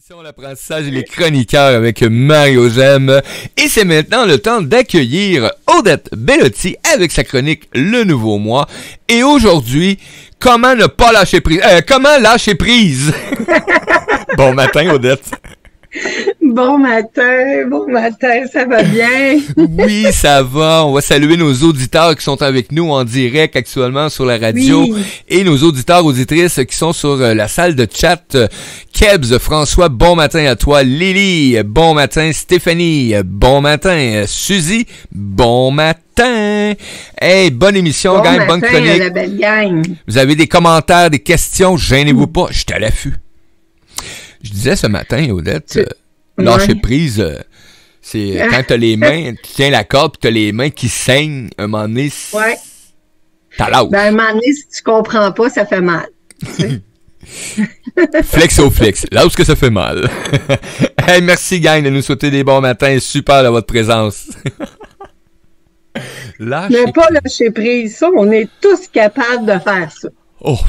L'émission L'apprentissage et les chroniqueurs avec Mario Gemme. Et c'est maintenant le temps d'accueillir Odette Bellotti avec sa chronique Le Nouveau Mois. Et aujourd'hui, comment ne pas lâcher prise? Comment lâcher prise? Bon matin, Odette. Bon matin, ça va bien? Oui, ça va. On va saluer nos auditeurs qui sont avec nous en direct actuellement sur la radio et nos auditeurs, auditrices qui sont sur la salle de chat. Kebs, François, bon matin à toi. Lily, bon matin. Stéphanie, bon matin. Suzy, bon matin. Hey, bonne émission, bon gang, matin, bonne chronique. la belle gang. Vous avez des commentaires, des questions, gênez-vous pas, je suis à l'affût. Je disais ce matin, Odette, lâcher prise, c'est quand t'as les mains, tu tiens la corde pis t'as les mains qui saignent, un moment donné, t'as lâche. Ben, un moment donné, si tu comprends pas, ça fait mal. Flex au flex, là où est-ce que ça fait mal. Hey, merci gang de nous souhaiter des bons matins, super de votre présence. Mais pas lâcher prise, ça, on est tous capables de faire ça. Oh,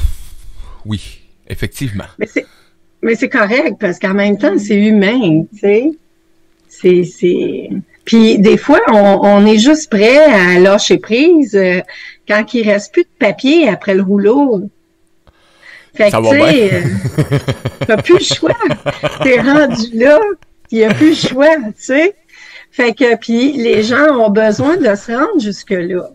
oui, effectivement. Mais c'est correct, parce qu'en même temps, c'est humain, tu sais. Puis des fois, on est juste prêt à lâcher prise quand il reste plus de papier après le rouleau. Fait que, tu sais, t'as plus le choix. T'es rendu là, il n'y a plus le choix, tu sais. Fait que, puis les gens ont besoin de se rendre jusque-là.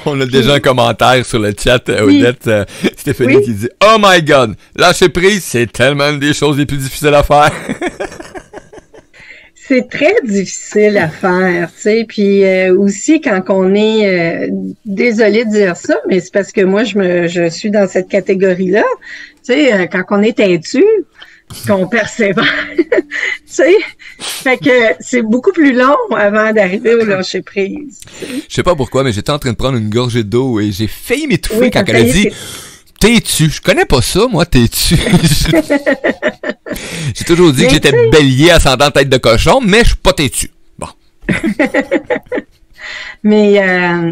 On a déjà un commentaire sur le chat, Odette, Stéphanie qui dit « Oh my God, lâcher prise, c'est tellement une des choses les plus difficiles à faire. » C'est très difficile à faire, tu sais, puis aussi quand on est, désolé de dire ça, mais c'est parce que moi je suis dans cette catégorie-là, tu sais, quand on est têtu, qu'on persévère, tu sais, fait que c'est beaucoup plus long avant d'arriver au lâcher prise. Je sais pas pourquoi, mais j'étais en train de prendre une gorgée d'eau et j'ai failli m'étouffer quand elle a dit « T'es-tu? » Je connais pas ça, moi, t'es-tu? J'ai toujours dit que j'étais bélier ascendant tête de cochon, mais je suis pas têtu. Bon. mais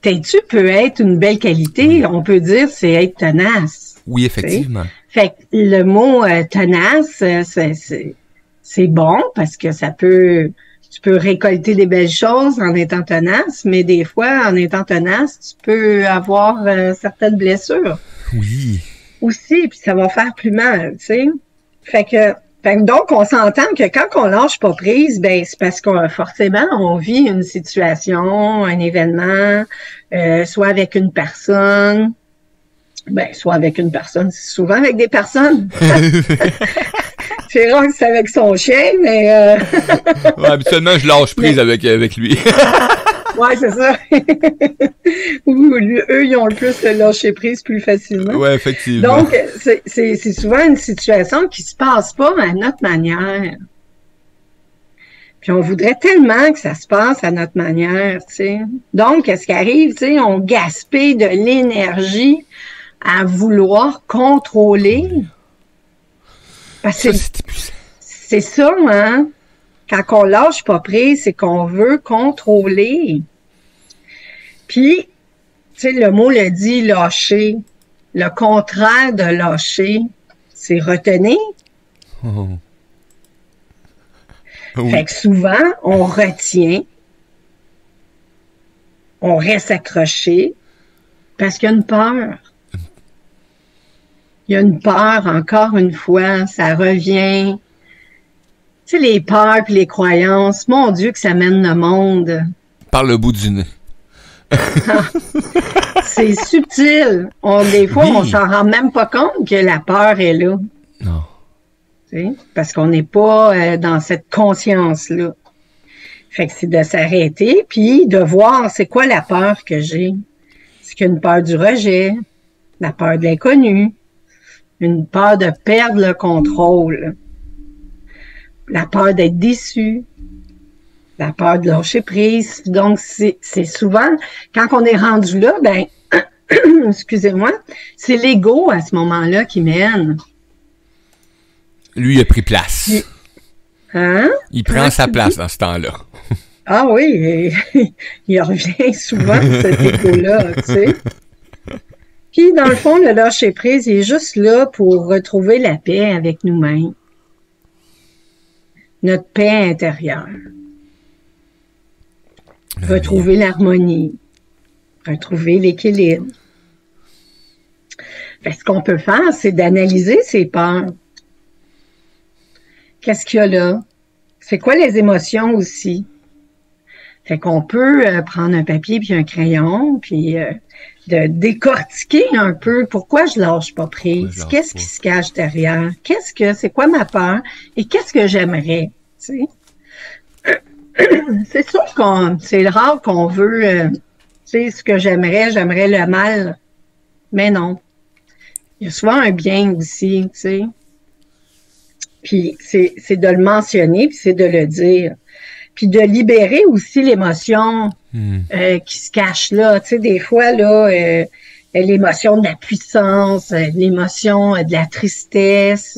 têtu peut être une belle qualité. On peut dire c'est être tenace. Oui, effectivement. T'sais? Fait que le mot tenace, c'est bon parce que tu peux récolter des belles choses en étant tenace, mais des fois, en étant tenace, tu peux avoir certaines blessures. Oui. Aussi, puis ça va faire plus mal, tu sais. Fait que donc, on s'entend que quand on lâche pas prise, ben c'est parce qu'on forcément, on vit une situation, un événement, soit avec une personne, soit avec une personne, c'est souvent avec des personnes. C'est rare que c'est avec son chien, mais... Ouais, habituellement, je lâche prise avec lui. Ouais, c'est ça. Eux, ils ont le plus lâché prise plus facilement. Ouais, effectivement. Donc, c'est souvent une situation qui se passe pas à notre manière. Puis on voudrait tellement que ça se passe à notre manière, tu sais. Donc, qu'est-ce qui arrive, tu sais, on gaspille de l'énergie à vouloir contrôler. Parce que c'est ça, hein? Quand on lâche pas prise, c'est qu'on veut contrôler. Puis, tu sais, le mot le dit, lâcher. Le contraire de lâcher, c'est retenir. Oh. Oui. Fait que souvent, on retient, on reste accroché parce qu'il y a une peur. Il y a une peur, encore une fois, ça revient. Tu sais, les peurs et les croyances, mon Dieu que ça mène le monde. Par le bout du nez. C'est subtil. Des fois, on s'en rend même pas compte que la peur est là. Non. Tu sais, parce qu'on n'est pas dans cette conscience-là. Fait que c'est de s'arrêter, puis de voir c'est quoi la peur que j'ai. C'est qu'il y a une peur du rejet, la peur de l'inconnu, une peur de perdre le contrôle, la peur d'être déçu, la peur de lâcher prise. Donc, c'est souvent, quand on est rendu là, excusez-moi, c'est l'ego à ce moment-là qui mène. Lui, il a pris place. Hein? Il prend sa place dans ce temps-là. Ah oui, il revient souvent, cet égo-là, tu sais. Puis, dans le fond, le lâcher-prise, il est juste là pour retrouver la paix avec nous-mêmes. notre paix intérieure. Retrouver l'harmonie, retrouver l'équilibre. Fait, ce qu'on peut faire, c'est d'analyser ses peurs. Qu'est-ce qu'il y a là? C'est quoi les émotions aussi? Fait qu'on peut prendre un papier puis un crayon, puis de décortiquer un peu pourquoi je lâche pas prise, qu'est-ce qui se cache derrière, c'est quoi ma peur et qu'est-ce que j'aimerais, tu sais. C'est sûr c'est rare qu'on veut, tu sais, ce que j'aimerais le mal, mais non. Il y a souvent un bien aussi, tu sais. Puis c'est de le mentionner, puis c'est de le dire. Puis de libérer aussi l'émotion qui se cache là. Tu sais, des fois, là, l'émotion de la puissance, l'émotion de la tristesse.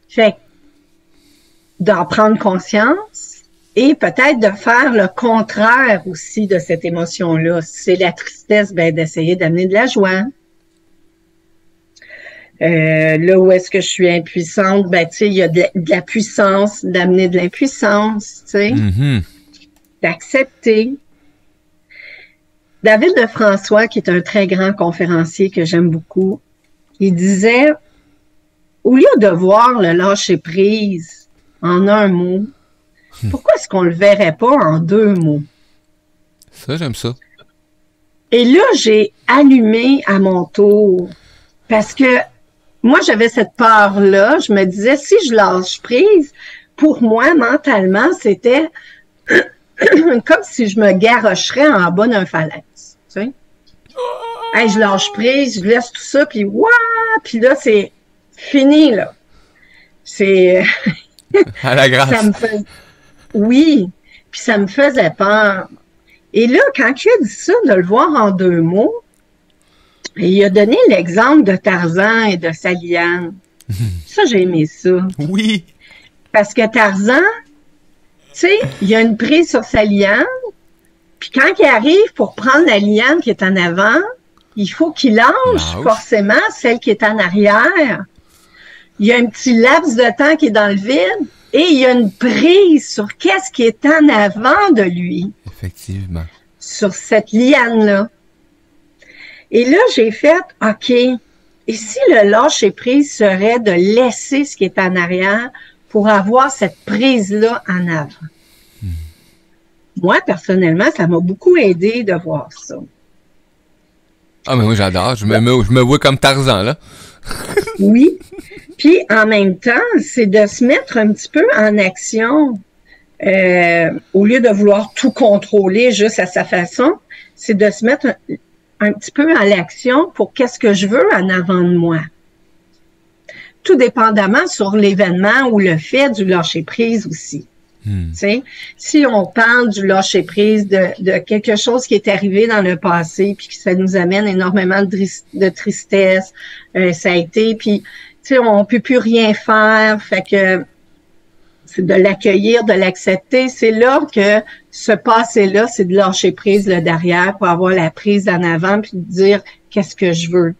Fait d'en prendre conscience et peut-être de faire le contraire aussi de cette émotion-là. Si c'est la tristesse, ben d'essayer d'amener de la joie. Là où est-ce que je suis impuissante, ben tu sais, il y a de la puissance, d'amener de l'impuissance, tu sais, d'accepter. David Lefrançois, qui est un très grand conférencier que j'aime beaucoup, il disait, au lieu de voir le lâcher-prise en un mot, pourquoi est-ce qu'on le verrait pas en deux mots? Ça, j'aime ça. Et là, j'ai allumé à mon tour, parce que moi, j'avais cette peur-là. Je me disais, si je lâche prise, pour moi, mentalement, c'était comme si je me garrocherais en bas d'un falaise. Tu sais? Hey, je lâche prise, je laisse tout ça, puis waouh! Puis là, c'est fini, là. C'est... à la grâce. Oui, puis ça me faisait peur. Et là, quand il a dit ça, de le voir en deux mots, il a donné l'exemple de Tarzan et de sa liane. Ça, j'ai aimé ça. Oui. Parce que Tarzan, tu sais, il y a une prise sur sa liane, puis quand il arrive pour prendre la liane qui est en avant, il faut qu'il lâche forcément celle qui est en arrière. Il y a un petit laps de temps qui est dans le vide et il y a une prise sur qu'est-ce qui est en avant de lui. Effectivement. Sur cette liane-là. Et là, j'ai fait, OK, et si le lâcher-prise serait de laisser ce qui est en arrière pour avoir cette prise-là en avant? Moi, personnellement, ça m'a beaucoup aidé de voir ça. Ah, mais moi, j'adore. Je me vois comme Tarzan, là. Oui. Puis, en même temps, c'est de se mettre un petit peu en action. Au lieu de vouloir tout contrôler juste à sa façon, c'est de se mettre un petit peu à l'action pour qu'est-ce que je veux en avant de moi. Tout dépendamment sur l'événement ou le fait du lâcher-prise aussi. T'sais, si on parle du lâcher-prise de quelque chose qui est arrivé dans le passé puis que ça nous amène énormément de tristesse, ça a été, puis on peut plus rien faire, fait que c'est de l'accueillir, de l'accepter. C'est là que ce passé-là, c'est de lâcher prise le derrière pour avoir la prise en avant puis de dire qu'est-ce que je veux.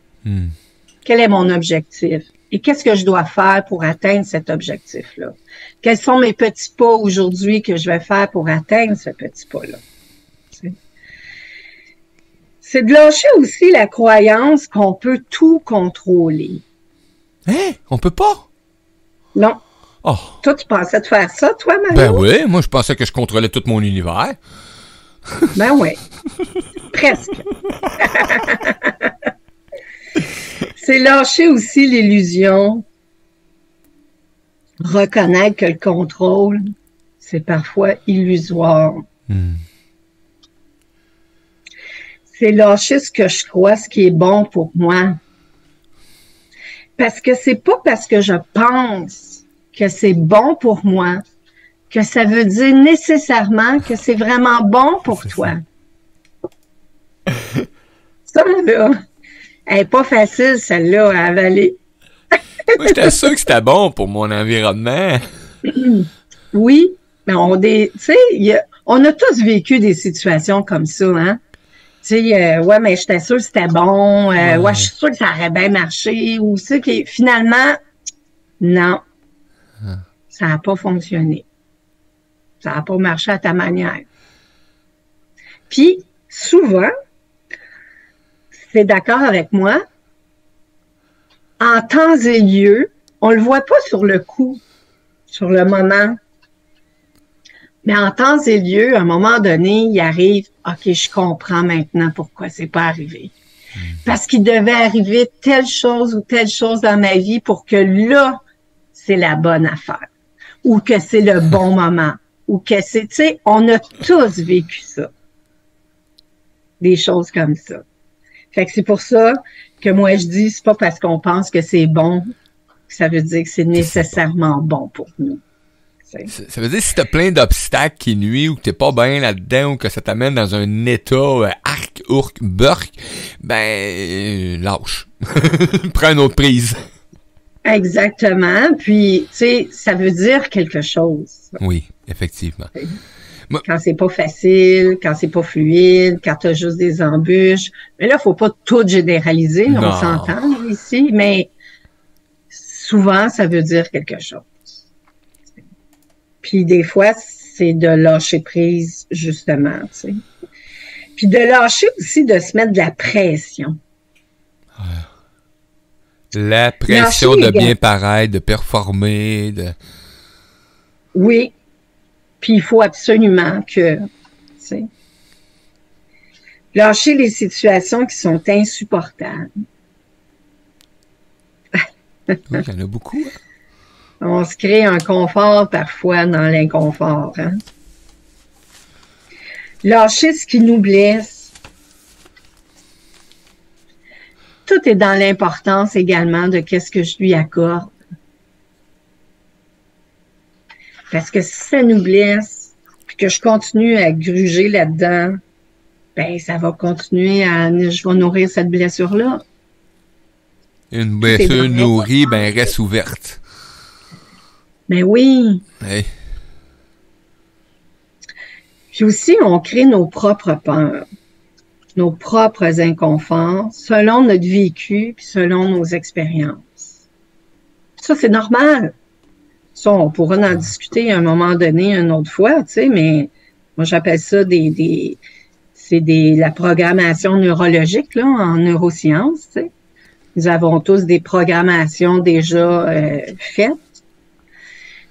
Quel est mon objectif? Et qu'est-ce que je dois faire pour atteindre cet objectif-là? Quels sont mes petits pas aujourd'hui que je vais faire pour atteindre ce petit pas-là? C'est de lâcher aussi la croyance qu'on peut tout contrôler. Hein? On peut pas? Non. Oh. Toi, tu pensais de faire ça, toi, Mario? Ben oui, moi, je pensais que je contrôlais tout mon univers. Ben oui. Presque. C'est lâcher aussi l'illusion. Reconnaître que le contrôle, c'est parfois illusoire. C'est lâcher ce que je crois, ce qui est bon pour moi. Parce que c'est pas parce que je pense que c'est bon pour moi que ça veut dire nécessairement que c'est vraiment bon pour toi. Ça, là, elle n'est pas facile, celle-là, à avaler. Moi, j'étais sûr que c'était bon pour mon environnement. Oui, mais on a tous vécu des situations comme ça, hein? Tu sais, ouais, mais j'étais sûre que c'était bon, ouais, je suis sûre que ça aurait bien marché, ou ça, qui finalement, non. ça n'a pas fonctionné. Ça n'a pas marché à ta manière. Puis, souvent, c'est d'accord avec moi, en temps et lieu, on le voit pas sur le coup, sur le moment. Mais en temps et lieu, à un moment donné, il arrive, OK, je comprends maintenant pourquoi c'est pas arrivé. Parce qu'il devait arriver telle chose ou telle chose dans ma vie pour que là, c'est la bonne affaire. Ou que c'est le bon moment. Ou que c'est, tu sais, on a tous vécu ça. Des choses comme ça. Fait que c'est pour ça que moi je dis, c'est pas parce qu'on pense que c'est bon que ça veut dire que c'est nécessairement bon pour nous. Ça veut dire que si t'as plein d'obstacles qui nuisent ou que t'es pas bien là-dedans ou que ça t'amène dans un état arc, ourc, burk, ben lâche. Prends une autre prise. Exactement. Puis, tu sais, ça veut dire quelque chose. Oui, effectivement. Quand c'est pas facile, quand c'est pas fluide, quand t'as juste des embûches. Mais là, faut pas tout généraliser, on s'entend ici, mais souvent, ça veut dire quelque chose. Puis des fois, c'est de lâcher prise, justement, tu sais. Puis de lâcher aussi, de se mettre de la pression. La pression de bien paraître, de performer, de... Oui. Puis il faut absolument que, tu sais, lâcher les situations qui sont insupportables. Oui, il y en a beaucoup, hein? On se crée un confort parfois dans l'inconfort. Hein? Lâcher ce qui nous blesse. Tout est dans l'importance également de qu'est-ce que je lui accorde. Parce que si ça nous blesse, puis que je continue à gruger là-dedans, ben ça va continuer je vais nourrir cette blessure-là. Une blessure nourrie, ben reste ouverte. Mais oui. Hey. Puis aussi, on crée nos propres peurs, nos propres inconforts, selon notre vécu, puis selon nos expériences. Ça, c'est normal. Ça, on pourra en discuter à un moment donné, une autre fois, tu sais, mais moi, j'appelle ça la programmation neurologique, là, en neurosciences, tu sais. Nous avons tous des programmations déjà faites.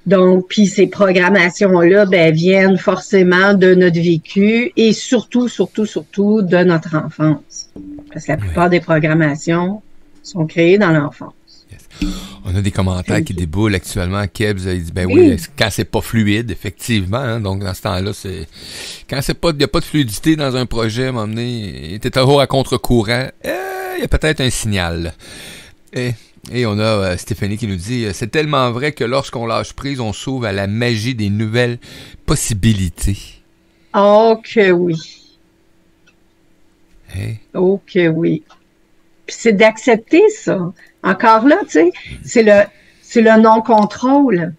Donc, puis ces programmations-là, ben, viennent forcément de notre vécu et surtout de notre enfance. Parce que la plupart des programmations sont créées dans l'enfance. Yes. On a des commentaires qui déboulent actuellement. Kebs, il dit, ben oui, quand c'est pas fluide, effectivement, hein, donc dans ce temps-là, quand il n'y a pas de fluidité dans un projet, à un moment donné, t'es toujours à contre-courant, il y a peut-être un signal. Et on a Stéphanie qui nous dit « C'est tellement vrai que lorsqu'on lâche prise, on s'ouvre à la magie des nouvelles possibilités. » Oh que oui. Hey. Oh que oui. Puis c'est d'accepter ça. Encore là, tu sais, c'est le non-contrôle.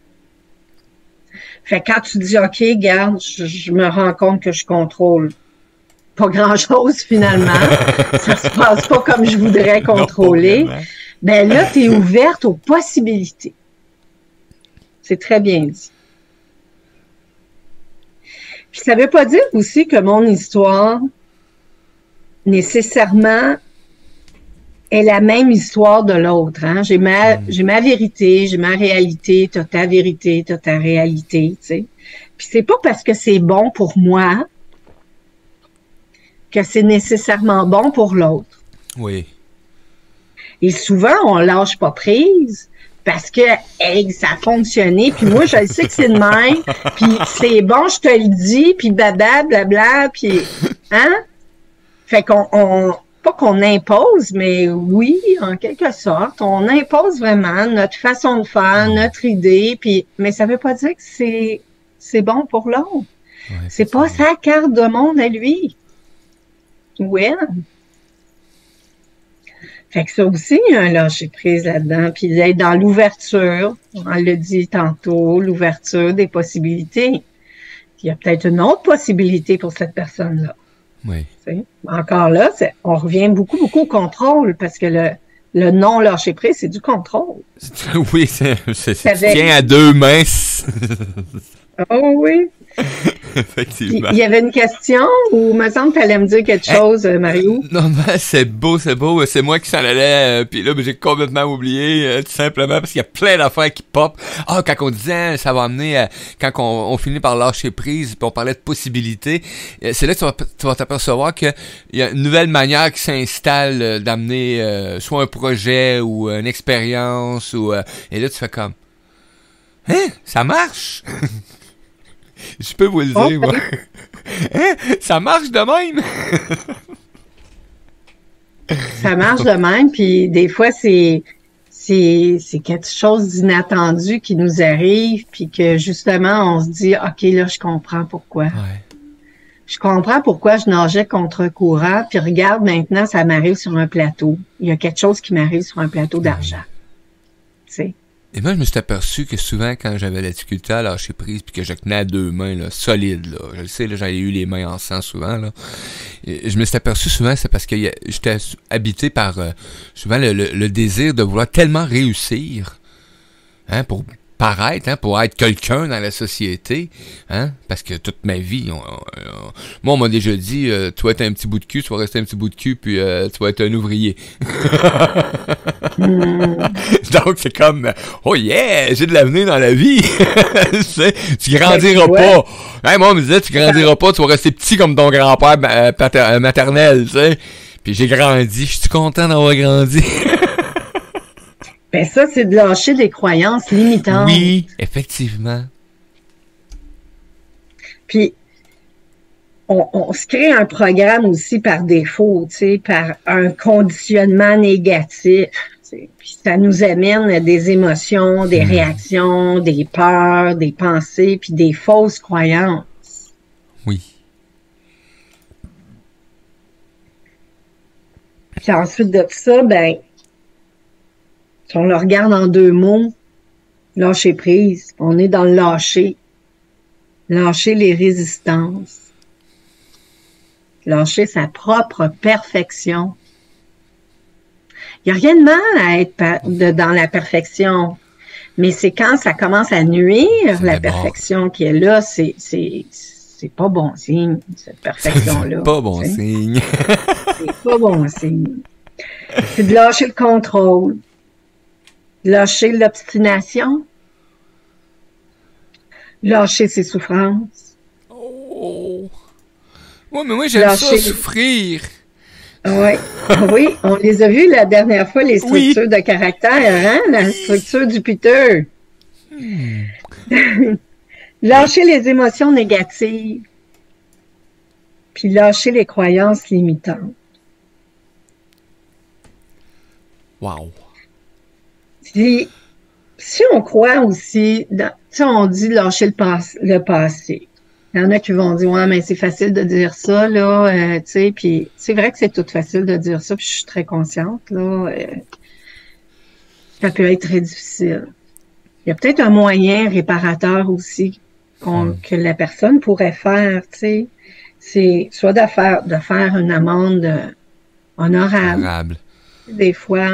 Fait que quand tu dis « OK, garde, je me rends compte que je contrôle pas grand-chose finalement. Ça se passe pas comme je voudrais contrôler. » Ben là, tu es ouverte aux possibilités. C'est très bien dit. Puis ça veut pas dire aussi que mon histoire, nécessairement, est la même histoire de l'autre. Hein? J'ai ma vérité, j'ai ma réalité, t'as ta vérité, t'as ta réalité, tu sais. Puis c'est pas parce que c'est bon pour moi que c'est nécessairement bon pour l'autre. Oui. Et souvent, on lâche pas prise parce que hey, ça a fonctionné, puis moi, je sais que c'est de même, puis c'est bon, je te le dis, puis blabla, puis hein? Fait qu'on pas qu'on impose, mais oui, en quelque sorte, on impose vraiment notre façon de faire, notre idée, puis mais ça veut pas dire que c'est bon pour l'autre. Ouais, c'est pas sa carte de monde à lui. Ouais. Fait que ça aussi, il y a un lâcher-prise là-dedans. Puis d'être dans l'ouverture, on l'a dit tantôt, l'ouverture des possibilités. Puis il y a peut-être une autre possibilité pour cette personne-là. Oui. T'sais? Encore là, on revient beaucoup au contrôle, parce que le non-lâcher-prise, c'est du contrôle. Oui, c'est tient à deux mains Oh oui. Effectivement. Il y avait une question ou me semble que tu allais me dire quelque chose, Mario? Non, c'est beau. C'est moi qui s'en allais. Puis là, ben, j'ai complètement oublié, tout simplement, parce qu'il y a plein d'affaires qui pop. Ah, quand on disait, ça va amener, quand on finit par lâcher prise, puis on parlait de possibilités, c'est là que tu vas t'apercevoir qu'il y a une nouvelle manière qui s'installe d'amener soit un projet ou une expérience, ou et là, tu fais comme, hein, ça marche! Je peux vous le dire, moi. Hein? Ça marche de même! Ça marche de même, puis des fois, c'est quelque chose d'inattendu qui nous arrive, puis que justement, on se dit, OK, là, je comprends pourquoi. Ouais. Je comprends pourquoi je nageais contre courant, puis regarde, maintenant, ça m'arrive sur un plateau. Il y a quelque chose qui m'arrive sur un plateau d'argent. Tu sais. Et moi, je me suis aperçu que souvent, quand j'avais la difficulté à lâcher prise, puis que je tenais à deux mains, là, solides, là, je le sais, là, j'avais eu les mains en sang souvent, là, et je me suis aperçu souvent, c'est parce que j'étais habité par, souvent, le désir de vouloir tellement réussir, hein, pour paraître, hein, pour être quelqu'un dans la société, hein, parce que toute ma vie, moi, on m'a déjà dit, tu vas être un petit bout de cul, tu vas rester un petit bout de cul, puis tu vas être un ouvrier. Donc, c'est comme, oh yeah, j'ai de l'avenir dans la vie. Tu grandiras pas. Hey, moi, on me disait, tu grandiras pas, tu vas rester petit comme ton grand-père maternel, tu sais. Puis j'ai grandi, je suis content d'avoir grandi. Ben ça, c'est de lâcher des croyances limitantes. Oui, effectivement. Puis, on se crée un programme aussi par défaut, tu sais, par un conditionnement négatif. Puis ça nous amène à des émotions, des réactions, des peurs, des pensées, puis des fausses croyances. Oui. Puis ensuite de ça, ben, si on le regarde en deux mots, lâcher prise, on est dans le lâcher. Lâcher les résistances. Lâcher sa propre perfection. Il n'y a rien de mal à être dans la perfection, mais c'est quand ça commence à nuire la perfection qui est là, c'est pas bon signe, cette perfection-là. C'est pas bon signe. C'est pas bon signe. C'est de lâcher le contrôle, lâcher l'obstination, lâcher ses souffrances. Oh! Ouais, mais moi, j'aime ça, souffrir. Ouais. Oui, on les a vus la dernière fois, les structures de caractère, hein? La structure du Peter. Lâcher les émotions négatives, puis lâcher les croyances limitantes. Wow. Si on croit aussi, si on dit lâcher le passé, il y en a qui vont dire, ouais, mais c'est facile de dire ça, là, tu sais, puis c'est vrai que c'est tout facile de dire ça, puis je suis très consciente, là, ça peut être très difficile. Il y a peut-être un moyen réparateur aussi que la personne pourrait faire, tu sais, c'est soit de faire une amende honorable. Des fois,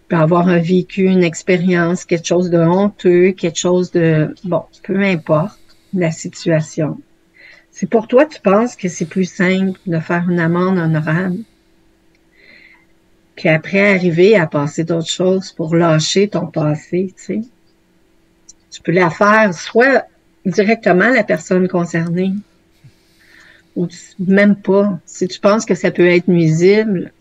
peut avoir vécu une expérience, quelque chose de honteux, quelque chose de, bon, peu importe la situation. C'est pour toi, tu penses que c'est plus simple de faire une amende honorable, puis après arriver à passer d'autres choses pour lâcher ton passé, tu sais. Tu peux la faire soit directement à la personne concernée, ou même pas. Si tu penses que ça peut être nuisible,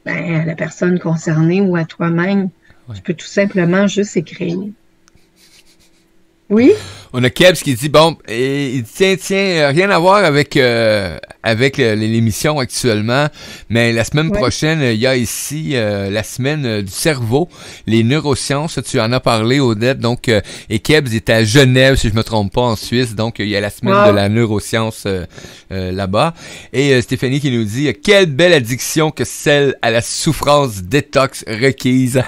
ben, à la personne concernée ou à toi-même, tu peux tout simplement juste écrire. Oui? On a Kebs qui dit, bon, il dit, tiens, rien à voir avec l'émission actuellement, mais la semaine prochaine, il y a ici la semaine du cerveau, les neurosciences, tu en as parlé, Odette, donc, et Kebs est à Genève, si je me trompe pas, en Suisse, donc il y a la semaine de la neuroscience là-bas. Et Stéphanie qui nous dit, quelle belle addiction que celle à la souffrance détox requise.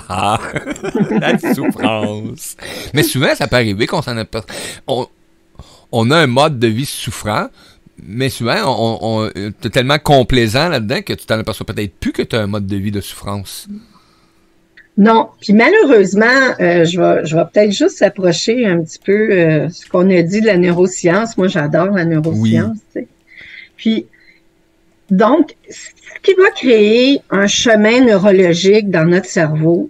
La souffrance. Mais souvent, ça peut arriver qu'on s'en a on a un mode de vie souffrant, mais souvent, t'es tellement complaisant là-dedans que tu t'en aperçois peut-être plus que tu as un mode de vie de souffrance. Non. Puis malheureusement, je vais peut-être juste s'approcher un petit peu ce qu'on a dit de la neuroscience. Moi, j'adore la neuroscience. Oui. Puis, donc, ce qui va créer un chemin neurologique dans notre cerveau,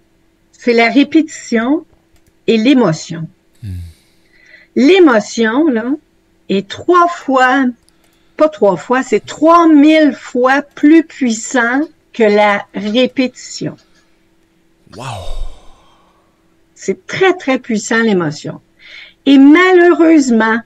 c'est la répétition et l'émotion. L'émotion, là, est 3000 fois plus puissant que la répétition. Wow! C'est très, très puissant, l'émotion. Et malheureusement,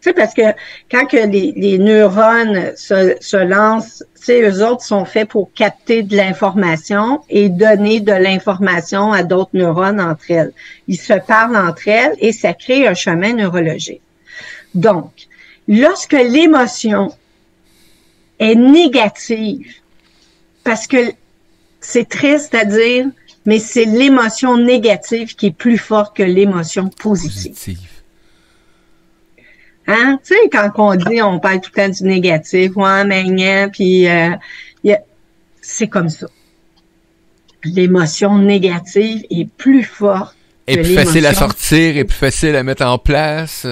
tu sais, parce que quand que les neurones se lancent, tu sais, eux autres sont faits pour capter de l'information et donner de l'information à d'autres neurones entre elles. Ils se parlent entre elles et ça crée un chemin neurologique. Donc, lorsque l'émotion est négative, parce que c'est triste à dire, mais c'est l'émotion négative qui est plus forte que l'émotion positive. Hein? Tu sais, quand on dit, on parle tout le temps du négatif, ouais, mais puis c'est comme ça. L'émotion négative est plus forte. Et plus facile à sortir, et plus facile à mettre en place.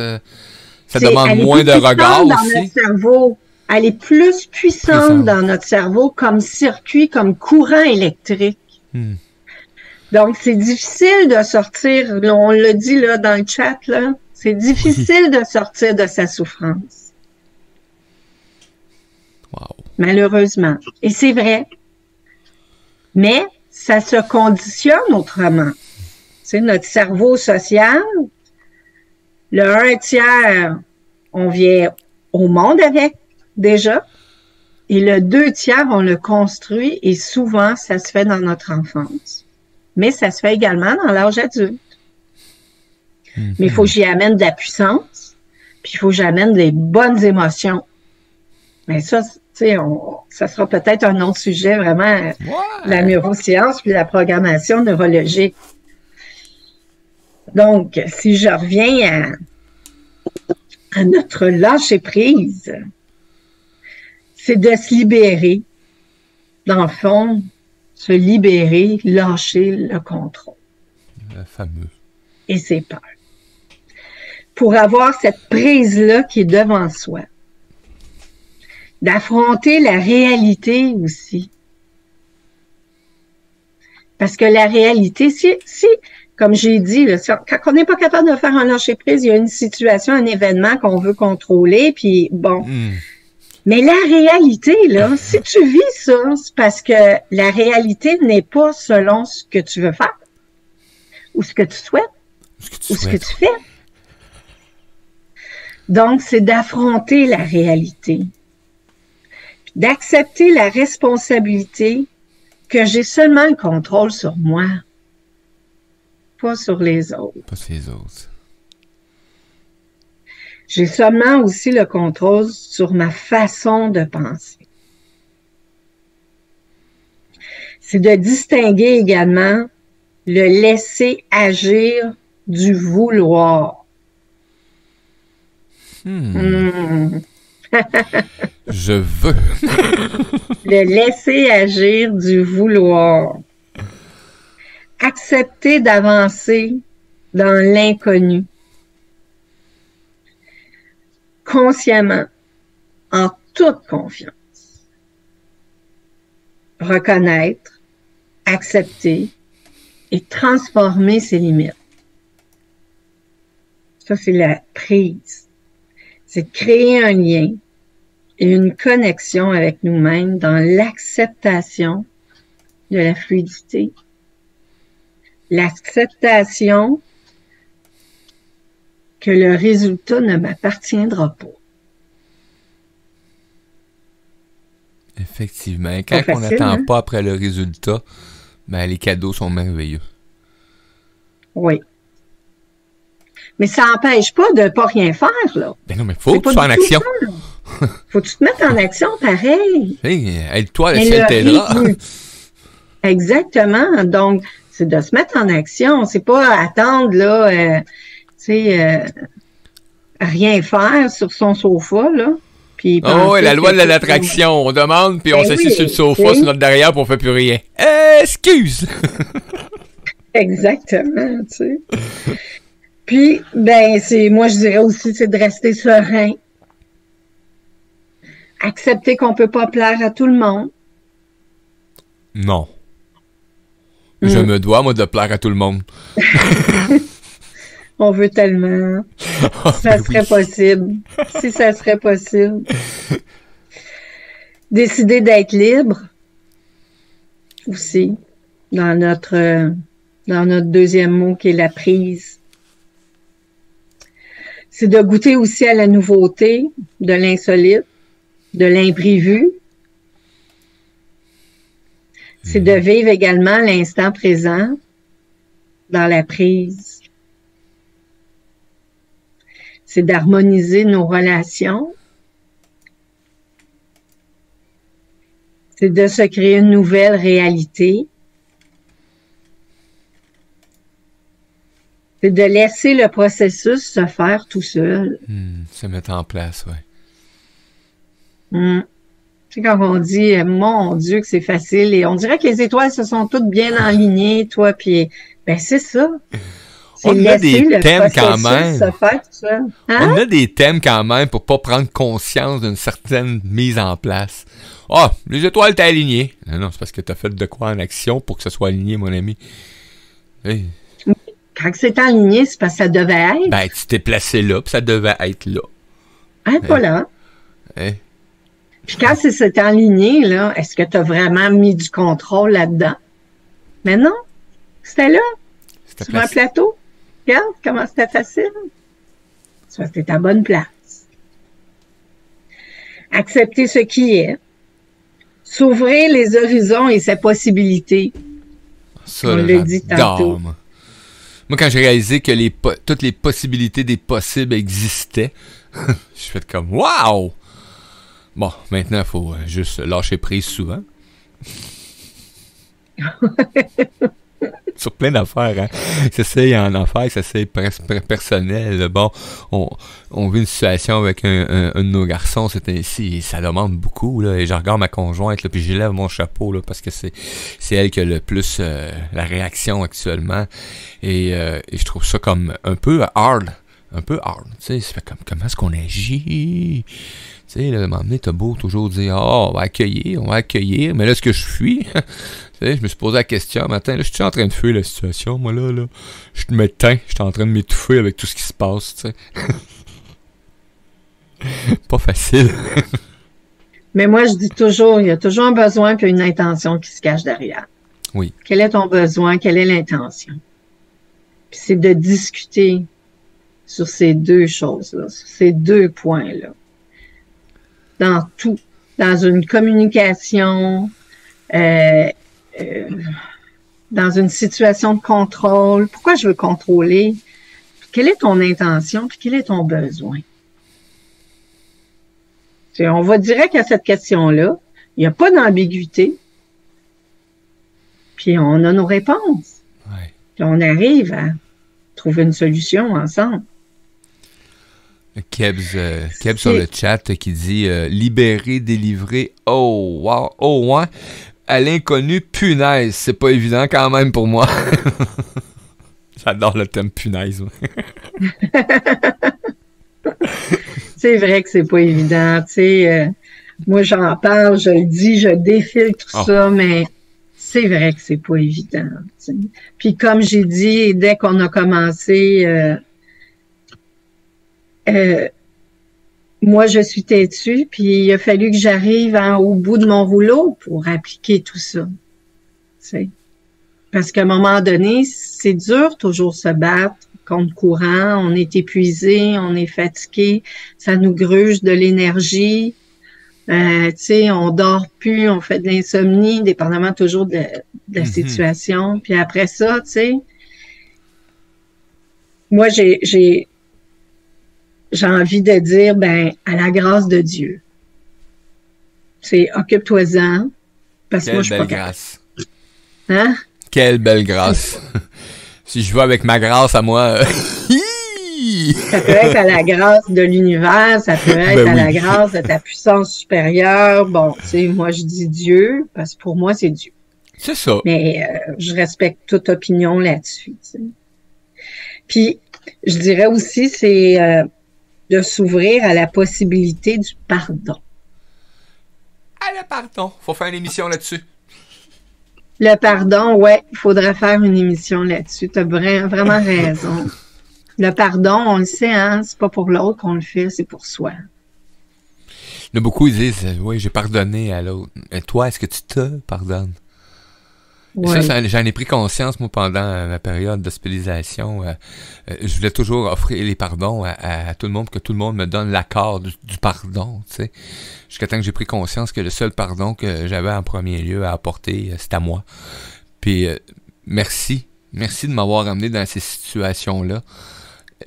Ça demande moins de regard dans aussi. Notre cerveau. Elle est plus puissante dans notre cerveau comme circuit, comme courant électrique. Donc, c'est difficile de sortir, on l'a dit là dans le chat, là, c'est difficile de sortir de sa souffrance. Wow. Malheureusement. Et c'est vrai. Mais ça se conditionne autrement. C'est notre cerveau social. Le 1/3, on vient au monde avec, déjà. Et le 2/3, on le construit et souvent, ça se fait dans notre enfance. Mais ça se fait également dans l'âge adulte. Mais il faut que j'y amène de la puissance, puis il faut que j'amène des bonnes émotions. Mais ça, tu sais, ça sera peut-être un autre sujet, vraiment, la neuroscience puis la programmation neurologique. Donc, si je reviens à notre lâcher-prise, c'est de se libérer, dans le fond, se libérer, lâcher le contrôle. Le fameux. Et ses peurs. Pour avoir cette prise-là qui est devant soi. D'affronter la réalité aussi. Parce que la réalité, si comme j'ai dit, là, quand on n'est pas capable de faire un lâcher-prise, il y a une situation, un événement qu'on veut contrôler, puis bon. Mais la réalité, là, si tu vis ça, c'est parce que la réalité n'est pas selon ce que tu veux faire, ou ce que tu souhaites, ou ce que tu fais. Donc, c'est d'affronter la réalité, d'accepter la responsabilité que j'ai seulement le contrôle sur moi, pas sur les autres. Pas sur les autres. J'ai seulement aussi le contrôle sur ma façon de penser. C'est de distinguer également le laisser agir du vouloir. Je veux. Le laisser agir du vouloir. Accepter d'avancer dans l'inconnu. Consciemment, en toute confiance. Reconnaître, accepter et transformer ses limites. Ça, c'est la prise. C'est de créer un lien et une connexion avec nous-mêmes dans l'acceptation de la fluidité. L'acceptation que le résultat ne m'appartiendra pas. Effectivement. Quand on n'attend pas après le résultat, ben les cadeaux sont merveilleux. Oui. Mais ça n'empêche pas de ne pas rien faire, là. Ben non, mais faut que tu sois en action. Faut que tu te mettes en action pareil. Hey, aide-toi, le ciel t'aidera. Exactement. Donc, c'est de se mettre en action. C'est pas attendre, là, rien faire sur son sofa, là. Puis oui, la loi de l'attraction. On demande, puis on s'assied sur le sofa, sur notre derrière, puis on fait plus rien. Excuse! Exactement, tu sais. Puis, ben, moi, je dirais aussi, c'est de rester serein. Accepter qu'on peut pas plaire à tout le monde. Non. Je me dois, moi, de plaire à tout le monde. On veut tellement. Si ça serait possible. Si ça serait possible. Décider d'être libre. Aussi. Dans notre deuxième mot qui est la prise. C'est de goûter aussi à la nouveauté, de l'insolite, de l'imprévu. C'est de vivre également l'instant présent dans la prise. C'est d'harmoniser nos relations. C'est de se créer une nouvelle réalité. C'est de laisser le processus se faire tout seul. Se mettre en place, oui. Tu sais, quand on dit, mon Dieu, que c'est facile, et on dirait que les étoiles se sont toutes bien alignées, toi, puis, ben, c'est ça. C'est on a des thèmes quand même. Se faire tout seul. Hein? On a des thèmes quand même pour pas prendre conscience d'une certaine mise en place. Ah, les étoiles étaient alignées. Non, c'est parce que t'as fait de quoi en action pour que ça soit aligné, mon ami. Hey. Quand c'est aligné, c'est parce que ça devait être. Ben, tu t'es placé là, puis ça devait être là. Hein, pas là. Hey. Puis quand c'est aligné, là, est-ce que tu as vraiment mis du contrôle là-dedans? Mais non, c'était là, sur un plateau. Regarde comment c'était facile. C'est parce que t'es à bonne place. Accepter ce qui est. S'ouvrir les horizons et ses possibilités. Ça, on l'a dit tantôt. Moi, quand j'ai réalisé que toutes les possibilités des possibles existaient, je suis fait comme « Wow! » Bon, maintenant, il faut juste lâcher prise souvent. Sur plein d'affaires, hein. Ça c'est en affaires, ça c'est personnel. Bon, on vit une situation avec un de nos garçons, c'est ainsi, et ça demande beaucoup, là, et je regarde ma conjointe, là, puis je lève mon chapeau, là, parce que c'est elle qui a le plus la réaction actuellement, et je trouve ça comme un peu hard, tu sais, c'est comme, comment est-ce qu'on agit? Tu sais, là, à un moment donné, t'as beau toujours dire, on va accueillir, mais là, ce que je fuis, tu sais, je me suis posé la question, matin, là, je suis en train de fuir la situation, moi, là, je m'éteins, je suis en train de m'étouffer avec tout ce qui se passe, tu sais. Pas facile. Mais moi, je dis toujours, il y a toujours un besoin puis une intention qui se cache derrière. Oui. Quel est ton besoin? Quelle est l'intention? Puis c'est de discuter sur ces deux choses-là, sur ces deux points-là. Dans tout, dans une communication, dans une situation de contrôle. Pourquoi je veux contrôler? Quelle est ton intention? Puis quel est ton besoin? On va direct à cette question-là. Il n'y a pas d'ambiguïté. Puis on a nos réponses. Ouais. Puis on arrive à trouver une solution ensemble. Kebs sur le chat qui dit libérer, délivrer. Oh, wow. Oh, ouais. À l'inconnu, punaise. C'est pas évident quand même pour moi. J'adore le thème punaise. C'est vrai que c'est pas évident. Tu sais, moi, j'en parle, je le dis, je défile tout ça, mais c'est vrai que c'est pas évident. Tu sais. Puis comme j'ai dit, dès qu'on a commencé... moi, je suis têtue, puis il a fallu que j'arrive au bout de mon rouleau pour appliquer tout ça. Tu sais. Parce qu'à un moment donné, c'est dur toujours se battre contre courant, on est épuisé, on est fatigué, ça nous gruge de l'énergie, tu sais, on dort plus, on fait de l'insomnie, dépendamment toujours de la situation. Puis après ça, tu sais, moi, j'ai envie de dire, ben, à la grâce de Dieu. C'est occupe-toi-en, parce que moi, je suis pas capable. Hein? Quelle belle grâce. Si je vais avec ma grâce à moi... Ça peut être à la grâce de l'univers, ça peut être à la grâce de ta puissance supérieure. Bon, tu sais, moi, je dis Dieu, parce que pour moi, c'est Dieu. C'est ça. Mais je respecte toute opinion là-dessus. Tu sais. Puis, je dirais aussi, c'est de s'ouvrir à la possibilité du pardon. Ah, le pardon. Faut faire une émission là-dessus. Le pardon, ouais, il faudrait faire une émission là-dessus. Tu as vraiment raison. Le pardon, on le sait, hein, c'est pas pour l'autre qu'on le fait, c'est pour soi. Il y en a beaucoup, ils disent, oui, j'ai pardonné à l'autre. Et toi, est-ce que tu te pardonnes? Ouais. Ça, j'en ai pris conscience, moi, pendant ma période d'hospitalisation. Je voulais toujours offrir les pardons à tout le monde, que tout le monde me donne l'accord du pardon, tu sais. Jusqu'à temps que j'ai pris conscience que le seul pardon que j'avais en premier lieu à apporter, c'était à moi. Puis, merci. Merci de m'avoir amené dans ces situations-là,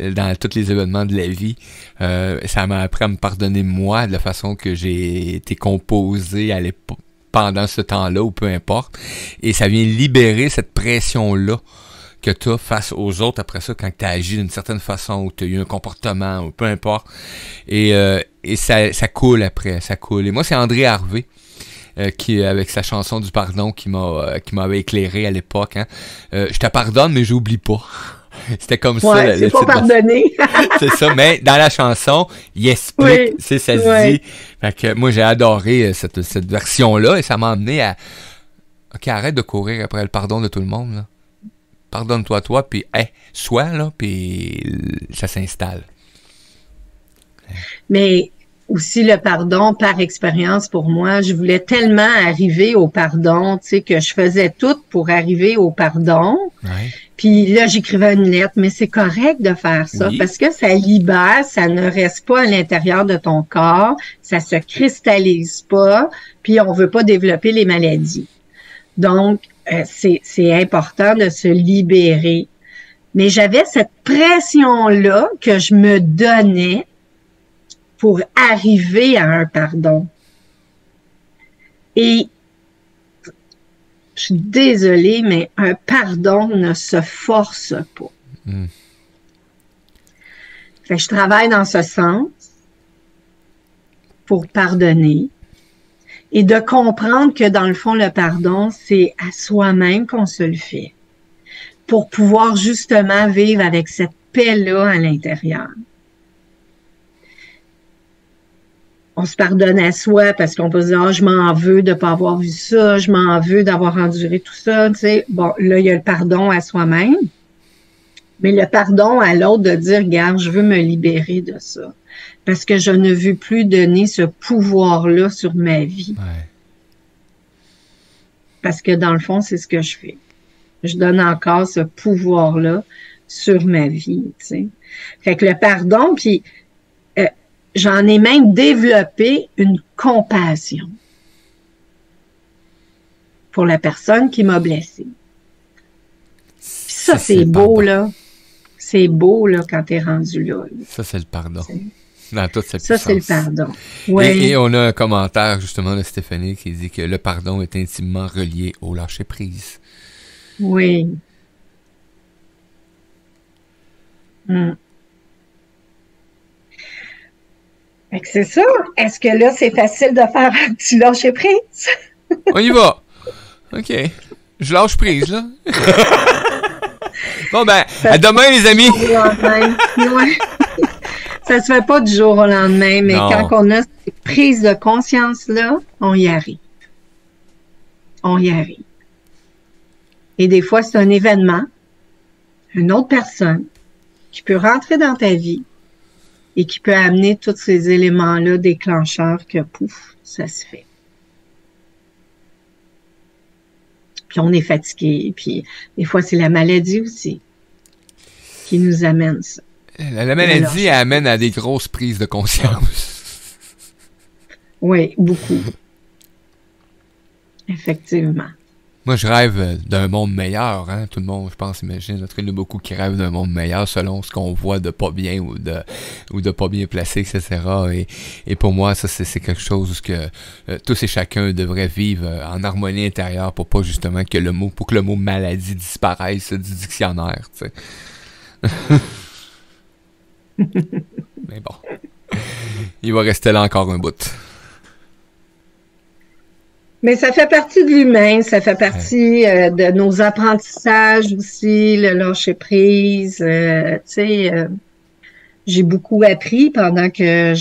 dans tous les événements de la vie. Ça m'a appris à me pardonner moi, de la façon que j'ai été composé à l'époque, pendant ce temps-là, ou peu importe. Et ça vient libérer cette pression-là que tu as face aux autres après ça, quand tu as agi d'une certaine façon, ou tu as eu un comportement, ou peu importe. Et ça coule après, ça coule. Et moi, c'est André Harvey, qui, avec sa chanson du pardon, qui m'avait éclairé à l'époque. Hein. Je te pardonne, mais j'oublie pas. C'était comme ça. Ouais, c'est pas pardonné. C'est ça, mais dans la chanson, il explique, oui, ça se dit. Fait que moi, j'ai adoré cette version-là et ça m'a amené à... OK, arrête de courir après le pardon de tout le monde, là. Pardonne-toi, toi, puis sois, là, puis ça s'installe. Mais aussi le pardon, par expérience pour moi, je voulais tellement arriver au pardon, tu sais, que je faisais tout pour arriver au pardon. Ouais. Puis là, j'écrivais une lettre, mais c'est correct de faire ça parce que ça libère, ça ne reste pas à l'intérieur de ton corps, ça se cristallise pas, puis on veut pas développer les maladies. Donc, c'est important de se libérer. Mais j'avais cette pression-là que je me donnais pour arriver à un pardon. Et je suis désolée, mais un pardon ne se force pas. Fait que je travaille dans ce sens pour pardonner et de comprendre que dans le fond, le pardon, c'est à soi-même qu'on se le fait pour pouvoir justement vivre avec cette paix-là à l'intérieur. On se pardonne à soi parce qu'on peut se dire, je m'en veux de ne pas avoir vu ça, je m'en veux d'avoir enduré tout ça, tu sais. Bon, là, il y a le pardon à soi-même, mais le pardon à l'autre de dire, regarde, je veux me libérer de ça parce que je ne veux plus donner ce pouvoir-là sur ma vie. Ouais. Parce que dans le fond, c'est ce que je fais. Je donne encore ce pouvoir-là sur ma vie, tu sais. Fait que le pardon, puis j'en ai même développé une compassion pour la personne qui m'a blessée. Puis ça, c'est beau, là. C'est beau, là, quand t'es rendu là. Ça, c'est le pardon. Dans toute sa puissance. Ça, c'est le pardon. Ouais. Et on a un commentaire, justement, de Stéphanie qui dit que le pardon est intimement relié au lâcher-prise. Oui. Fait que c'est ça. Est-ce que là, c'est facile de faire un petit lâcher-prise? On y va. OK. Je lâche prise, là. Bon, ben, à demain, les amis. Ouais. Ça se fait pas du jour au lendemain, mais non. quand on a cette prise de conscience-là, on y arrive. On y arrive. Et des fois, c'est un événement, une autre personne qui peut rentrer dans ta vie et qui peut amener tous ces éléments-là déclencheurs que, pouf, ça se fait. Puis on est fatigué, puis des fois, c'est la maladie aussi qui nous amène ça. La maladie, elle amène à des grosses prises de conscience. Oui, beaucoup. Effectivement. Moi, je rêve d'un monde meilleur, hein. Tout le monde, je pense, imagine. En tout cas, il y en a beaucoup qui rêvent d'un monde meilleur selon ce qu'on voit de pas bien ou de pas bien placé, etc. Et pour moi, ça, c'est quelque chose que tous et chacun devraient vivre en harmonie intérieure pour pas justement que le mot maladie disparaisse du dictionnaire, tu sais. Mais bon. Il va rester là encore un bout. Mais ça fait partie de l'humain, ça fait partie de nos apprentissages aussi, le lâcher prise. Tu sais, j'ai beaucoup appris pendant que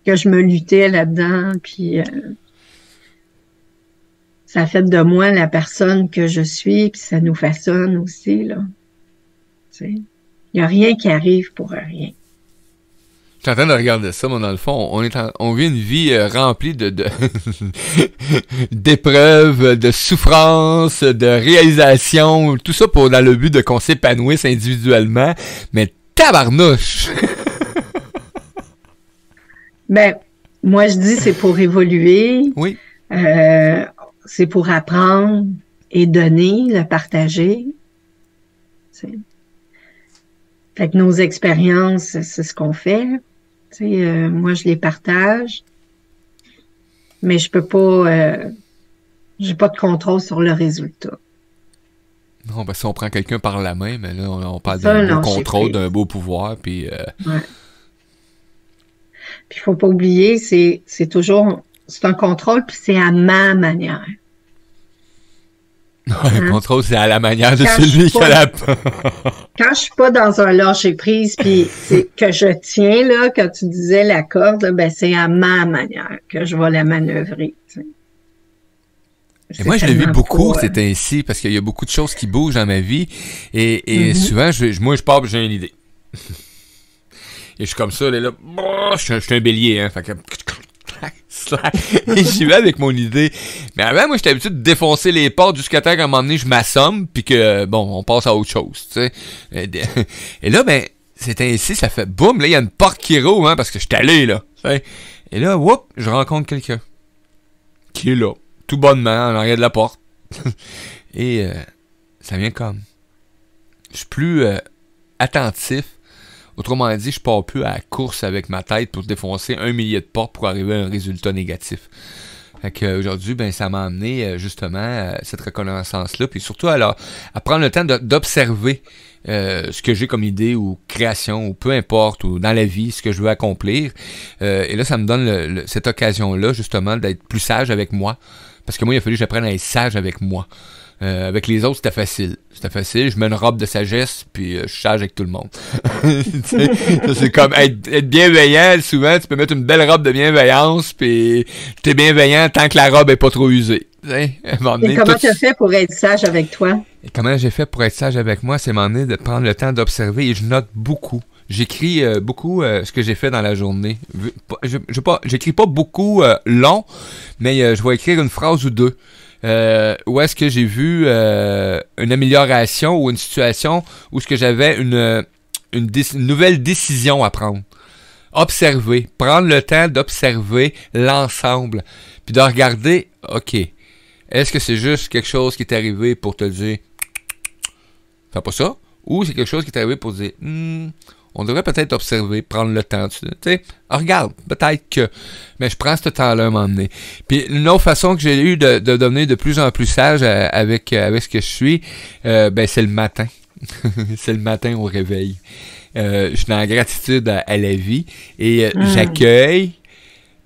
que je me luttais là-dedans, puis ça fait de moi la personne que je suis, puis ça nous façonne aussi, là. Tu sais, il n'y a rien qui arrive pour rien. Je suis en train de regarder ça, moi, dans le fond, on vit une vie remplie de d'épreuves, de souffrances, de réalisations, tout ça dans le but de qu'on s'épanouisse individuellement, mais tabarnouche! Ben, moi, je dis c'est pour évoluer. Oui. C'est pour apprendre et donner, le partager. T'sais. Fait que nos expériences, c'est ce qu'on fait. Moi, je les partage, mais je peux pas, j'ai pas de contrôle sur le résultat. Non, ben si on prend quelqu'un par la main, mais là, on parle d'un beau contrôle, d'un beau pouvoir, puis... Ouais. Puis il faut pas oublier, c'est un contrôle, puis c'est à ma manière. Le contrôle, c'est à la manière de celui qui a la... Quand je suis pas dans un lâcher-prise, puis que je tiens, là, quand tu disais la corde, là, ben c'est à ma manière que je vais la manœuvrer. Et moi, je l'ai vu beaucoup, c'est ainsi, parce qu'il y a beaucoup de choses qui bougent dans ma vie, et souvent, moi, je pars, j'ai une idée. Et je suis comme ça, là, je suis un bélier, hein, fait que... Et j'y vais avec mon idée. Mais avant, moi, j'étais habitué de défoncer les portes jusqu'à temps qu'à un moment donné, je m'assomme, puis que, bon, on passe à autre chose, tu sais. Et là, ben, c'est ainsi, ça fait boum, là, il y a une porte qui roule, hein, parce que je suis allé, là. T'sais. Et là, whoop, je rencontre quelqu'un. Qui est là, tout bonnement, en arrière de la porte. Et ça vient comme... Je suis plus attentif. Autrement dit, je pars plus à la course avec ma tête pour défoncer 1 millier de portes pour arriver à un résultat négatif. Fait qu'aujourd'hui, ben, ça m'a amené justement cette reconnaissance-là, puis surtout à prendre le temps d'observer ce que j'ai comme idée ou création, ou peu importe, ou dans la vie, ce que je veux accomplir. Et là, ça me donne cette occasion-là, justement, d'être plus sage avec moi. Parce que moi, il a fallu que j'apprenne à être sage avec moi. Avec les autres, c'était facile. Je mets une robe de sagesse, puis je suis sage avec tout le monde. C'est comme être bienveillant. Souvent, tu peux mettre une belle robe de bienveillance, puis t'es bienveillant tant que la robe est pas trop usée. Et comment tu as fait pour être sage avec toi? Et comment j'ai fait pour être sage avec moi? C'est m'en de prendre le temps d'observer, et je note beaucoup. J'écris beaucoup ce que j'ai fait dans la journée. J'écris pas beaucoup long, mais je vais écrire une phrase ou deux. Où est-ce que j'ai vu une amélioration ou une situation où est-ce que j'avais une nouvelle décision à prendre. Observer, prendre le temps d'observer l'ensemble, puis de regarder, OK, est-ce que c'est juste quelque chose qui est arrivé pour te dire fais pas ça, ou c'est quelque chose qui est arrivé pour te dire on devrait peut-être observer, prendre le temps. Tu sais, regarde, peut-être que... Mais je prends ce temps-là à un moment donné. Puis une autre façon que j'ai eu de devenir de plus en plus sage avec ce que je suis, ben c'est le matin. C'est le matin au réveil. Je suis dans la gratitude à la vie. Et j'accueille.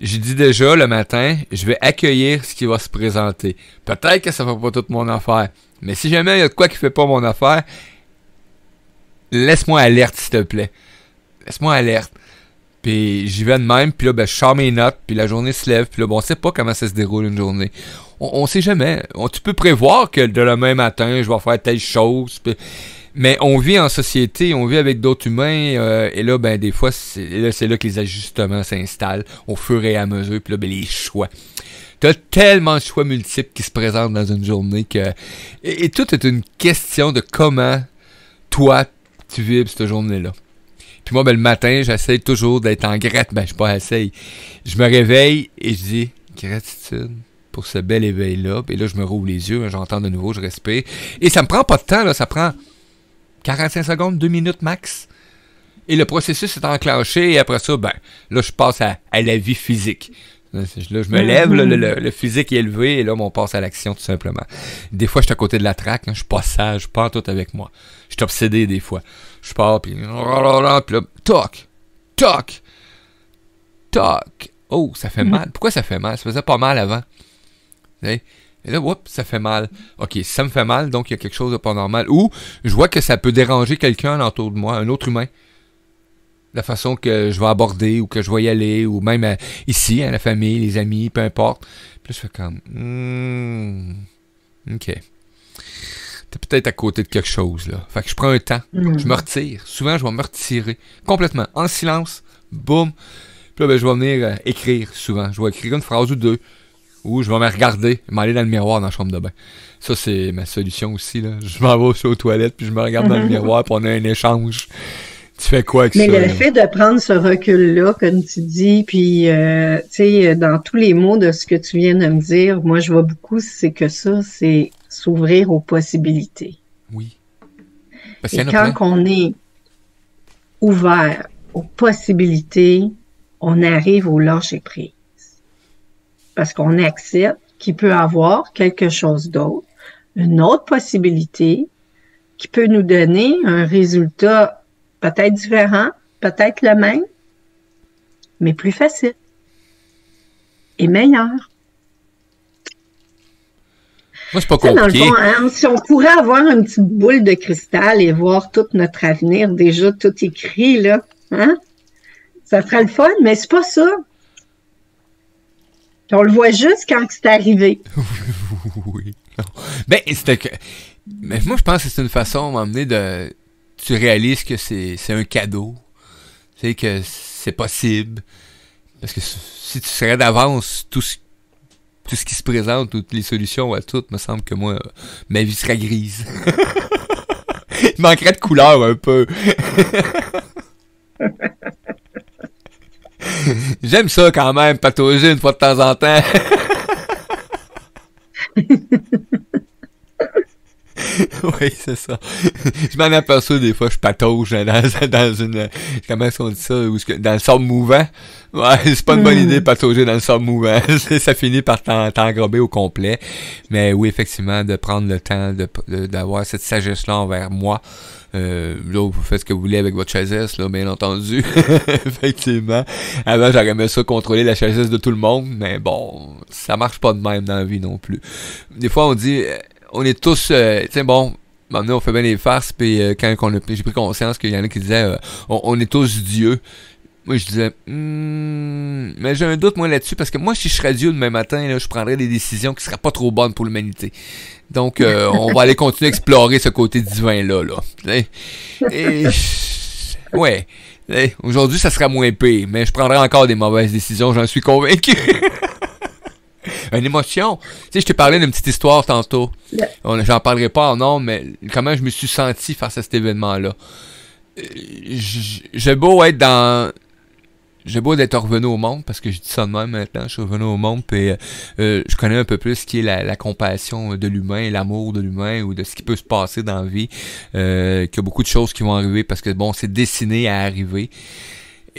Je dis déjà le matin, je vais accueillir ce qui va se présenter. Peut-être que ça ne fait pas toute mon affaire. Mais si jamais il y a de quoi qui ne fait pas mon affaire... Laisse-moi alerte, s'il te plaît. Laisse-moi alerte. Puis j'y vais de même, puis là, ben, je sors mes notes, puis la journée se lève, puis là, bon, on sait pas comment ça se déroule une journée. On sait jamais. Tu peux prévoir que de demain matin, je vais faire telle chose, mais on vit en société, on vit avec d'autres humains, et là, ben, des fois, c'est là que les ajustements s'installent au fur et à mesure, puis là, ben, les choix. T'as tellement de choix multiples qui se présentent dans une journée que... Et tout est une question de comment toi, tu vibres cette journée-là. Puis moi, ben, le matin, j'essaie toujours d'être en gratitude. Ben, je essaye. Je me réveille et je dis gratitude pour ce bel éveil-là. Et là, je me rouvre les yeux, j'entends de nouveau, je respire. Et ça me prend pas de temps, là. Ça prend 45 secondes, 2 minutes max. Et le processus est enclenché. Et après ça, ben, là, je passe à la vie physique. Là, je me lève, là, le physique est élevé, et là, on passe à l'action, tout simplement. Des fois, je suis à côté de la traque, hein, je suis pas sage, je suis pas en tout avec moi. Je suis obsédé, des fois. Je pars, puis là, toc, toc, toc. Oh, ça fait mal. Pourquoi ça fait mal? Ça faisait pas mal avant. Et là, ça fait mal. OK, ça me fait mal, donc il y a quelque chose de pas normal. Ou je vois que ça peut déranger quelqu'un autour de moi, un autre humain. La façon que je vais aborder ou que je vais y aller, ou même ici, la famille, les amis, peu importe. Puis là, je fais comme... OK. T'es peut-être à côté de quelque chose, là. Fait que je prends un temps. Je me retire. Souvent, je vais me retirer. Complètement. En silence. Boum. Puis là, je vais venir écrire, souvent. Je vais écrire une phrase ou deux. Ou je vais me regarder, m'aller dans le miroir dans la chambre de bain. Ça, c'est ma solution aussi, là. Je m'en vais, je suis aux toilettes, puis je me regarde dans le miroir, puis on a un échange. Tu fais quoi avec ça? Mais le fait de prendre ce recul-là, comme tu dis, puis, tu sais, dans tous les mots de ce que tu viens de me dire, moi, je vois beaucoup, c'est que ça, c'est s'ouvrir aux possibilités. Oui. Parce et quand on est ouvert aux possibilités, on arrive au lâcher-prise. Parce qu'on accepte qu'il peut avoir quelque chose d'autre, une autre possibilité qui peut nous donner un résultat peut-être différent, peut-être le même, mais plus facile et meilleur. Moi, c'est pas compliqué. Dans le fond, hein, si on pourrait avoir une petite boule de cristal et voir tout notre avenir déjà tout écrit, là, hein, ça ferait le fun, mais c'est pas ça. On le voit juste quand c'est arrivé. Oui. Ben, c'était que... Mais moi, je pense que c'est une façon à m'emmener de... Tu réalises que c'est un cadeau. Tu sais, que c'est possible. Parce que si tu serais d'avance tout ce qui se présente, toutes les solutions à tout, me semble que moi, ma vie serait grise. Il manquerait de couleur un peu. J'aime ça quand même, patauger une fois de temps en temps. Oui, c'est ça. Je m'en aperçois des fois, je patauge dans une... Comment est-ce qu'on dit ça? Dans le sable mouvant. Ouais, c'est pas une bonne idée de patauger dans le sable mouvant. Ça finit par t'engrober au complet. Mais oui, effectivement, de prendre le temps d'avoir cette sagesse-là envers moi. Là, vous faites ce que vous voulez avec votre sagesse, là, bien entendu. Effectivement. Avant, j'aurais aimé ça contrôler la sagesse de tout le monde, mais bon, ça marche pas de même dans la vie non plus. Des fois, on dit, on est tous, tu sais, bon, maintenant, on fait bien les farces, puis quand j'ai pris conscience qu'il y en a qui disaient, on est tous Dieu. Moi, je disais, mais j'ai un doute, moi, là-dessus, parce que moi, si je serais Dieu demain matin, là, je prendrais des décisions qui seraient pas trop bonnes pour l'humanité. Donc, on va aller continuer à explorer ce côté divin-là, là. Et, ouais. Aujourd'hui, ça serait moins pire, mais je prendrais encore des mauvaises décisions, j'en suis convaincu. Une émotion. Tu sais, je t'ai parlé d'une petite histoire tantôt. J'en parlerai pas en nombre, mais comment je me suis senti face à cet événement-là. J'ai beau d'être revenu au monde, parce que je dis ça de même maintenant, je suis revenu au monde, puis je connais un peu plus ce qui est la compassion de l'humain, l'amour de l'humain, ou de ce qui peut se passer dans la vie, qu'il y a beaucoup de choses qui vont arriver, parce que bon, c'est destiné à arriver.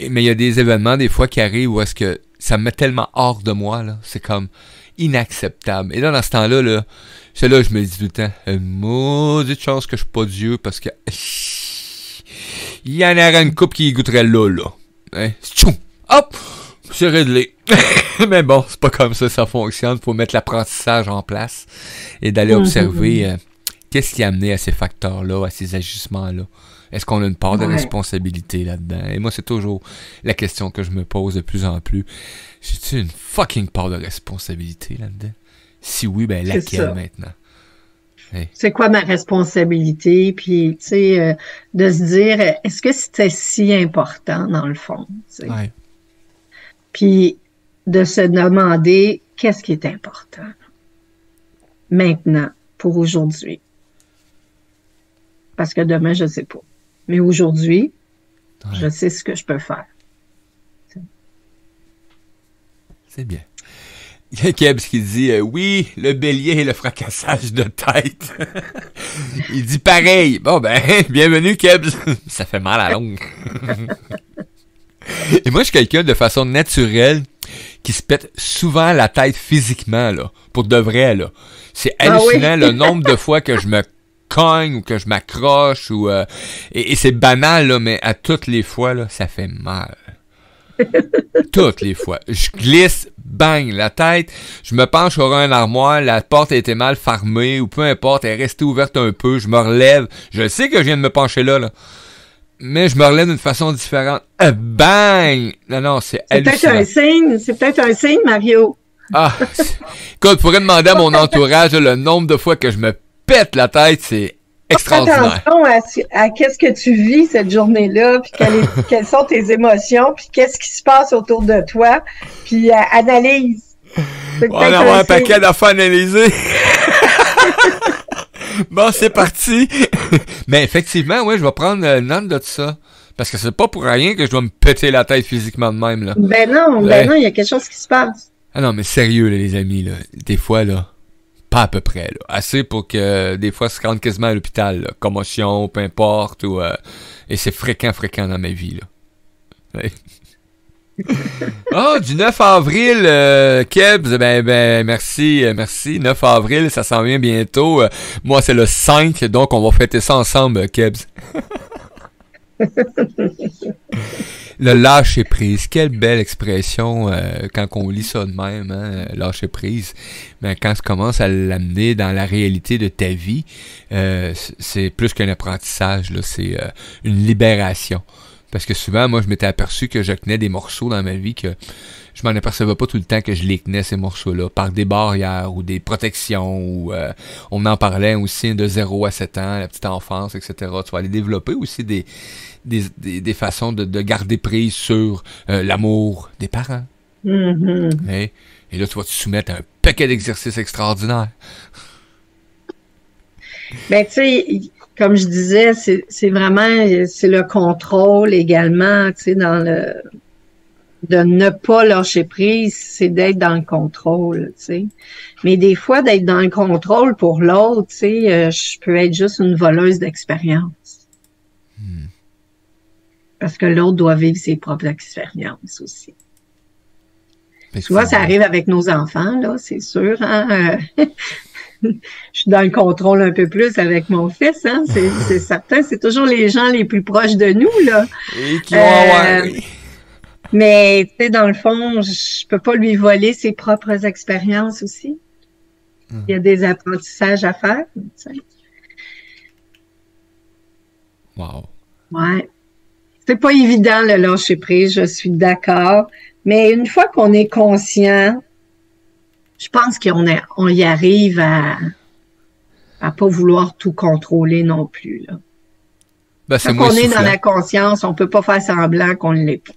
Mais il y a des événements, des fois, qui arrivent où est-ce que ça me met tellement hors de moi, là, c'est comme inacceptable. Et là, dans ce temps-là, là, je me dis tout le temps, maudite chance que je suis pas Dieu, parce que il y en aurait une couple qui y goûterait là. Hein? Hop! C'est réglé. Mais bon, c'est pas comme ça fonctionne. Faut mettre l'apprentissage en place et d'aller observer qu'est-ce qui a amené à ces facteurs-là, à ces agissements-là. Est-ce qu'on a une part de responsabilité là-dedans? Et moi, c'est toujours la question que je me pose de plus en plus. J'ai-tu une fucking part de responsabilité là-dedans? Si oui, ben laquelle maintenant? Hey. C'est quoi ma responsabilité? Puis, tu sais, de se dire, est-ce que c'était si important dans le fond? Ouais. Puis, de se demander, qu'est-ce qui est important maintenant, pour aujourd'hui? Parce que demain, je ne sais pas. Mais aujourd'hui, je sais ce que je peux faire. C'est bien. Il y a Kebs qui dit oui, le bélier et le fracassage de tête. Il dit pareil. Bon ben, bienvenue Kebs. Ça fait mal à la longue. Et moi, je suis quelqu'un de façon naturelle qui se pète souvent la tête physiquement, là. Pour de vrai, là. C'est hallucinant le nombre de fois que je me cogne ou que je m'accroche ou et c'est banal, là, mais à toutes les fois, là, ça fait mal. Toutes les fois. Je glisse, bang, la tête, je me penche sur un armoire, la porte a été mal fermée, ou peu importe, elle est restée ouverte un peu, je me relève, je sais que je viens de me pencher là. Mais je me relève d'une façon différente. Bang! Non, c'est hallucinant. C'est peut-être un signe, Mario. Ah, écoute, je pourrais demander à mon entourage le nombre de fois que je me pète la tête, c'est extraordinaire. Attention à qu'est-ce que tu vis cette journée-là, puis quelles sont tes émotions, puis qu'est-ce qui se passe autour de toi, puis analyse. On va avoir un paquet d'affaires analysées. Bon, c'est parti. Mais effectivement, ouais, je vais prendre note de ça. Parce que c'est pas pour rien que je dois me péter la tête physiquement de même, là. Ben non, il y a quelque chose qui se passe. Ah non, mais sérieux, là, les amis, là. Des fois, là, pas à peu près, là. Assez pour que, des fois, se rende quasiment à l'hôpital, là. Commotion, peu importe, ou, et c'est fréquent dans ma vie, là. Ouais. Du 9 avril, Kebs, merci. 9 avril, ça s'en vient bientôt. Moi, c'est le 5, donc on va fêter ça ensemble, Kebs. Le lâcher prise, quelle belle expression quand on lit ça de même, hein, lâcher prise. Mais quand tu commences à l'amener dans la réalité de ta vie, c'est plus qu'un apprentissage, là, c'est une libération. Parce que souvent, moi, je m'étais aperçu que je tenais des morceaux dans ma vie que je m'en apercevais pas tout le temps que je les tenais, ces morceaux-là, par des barrières ou des protections, ou on en parlait aussi de 0 à 7 ans, la petite enfance, etc. Tu vas aller développer aussi des façons de garder prise sur l'amour des parents. Mm-hmm. Et là, tu vas te soumettre à un paquet d'exercices extraordinaires. Ben, tu sais, comme je disais, c'est vraiment, c'est le contrôle également, tu sais, de ne pas lâcher prise, c'est d'être dans le contrôle, tu sais. Mais des fois, d'être dans le contrôle pour l'autre, tu sais, je peux être juste une voleuse d'expérience. Parce que l'autre doit vivre ses propres expériences aussi. Souvent, ça arrive avec nos enfants, là, c'est sûr, hein. Je suis dans le contrôle un peu plus avec mon fils, hein. C'est certain. C'est toujours les gens les plus proches de nous, là. Et qui vont mais, tu sais, dans le fond, je peux pas lui voler ses propres expériences aussi. Il y a des apprentissages à faire, tu sais. Wow. Ouais. C'est pas évident, le lâcher prise, je suis d'accord. Mais une fois qu'on est conscient, je pense qu'on y arrive à pas vouloir tout contrôler non plus, là. Ben, c'est quand on est dans la conscience, on peut pas faire semblant qu'on l'est pas.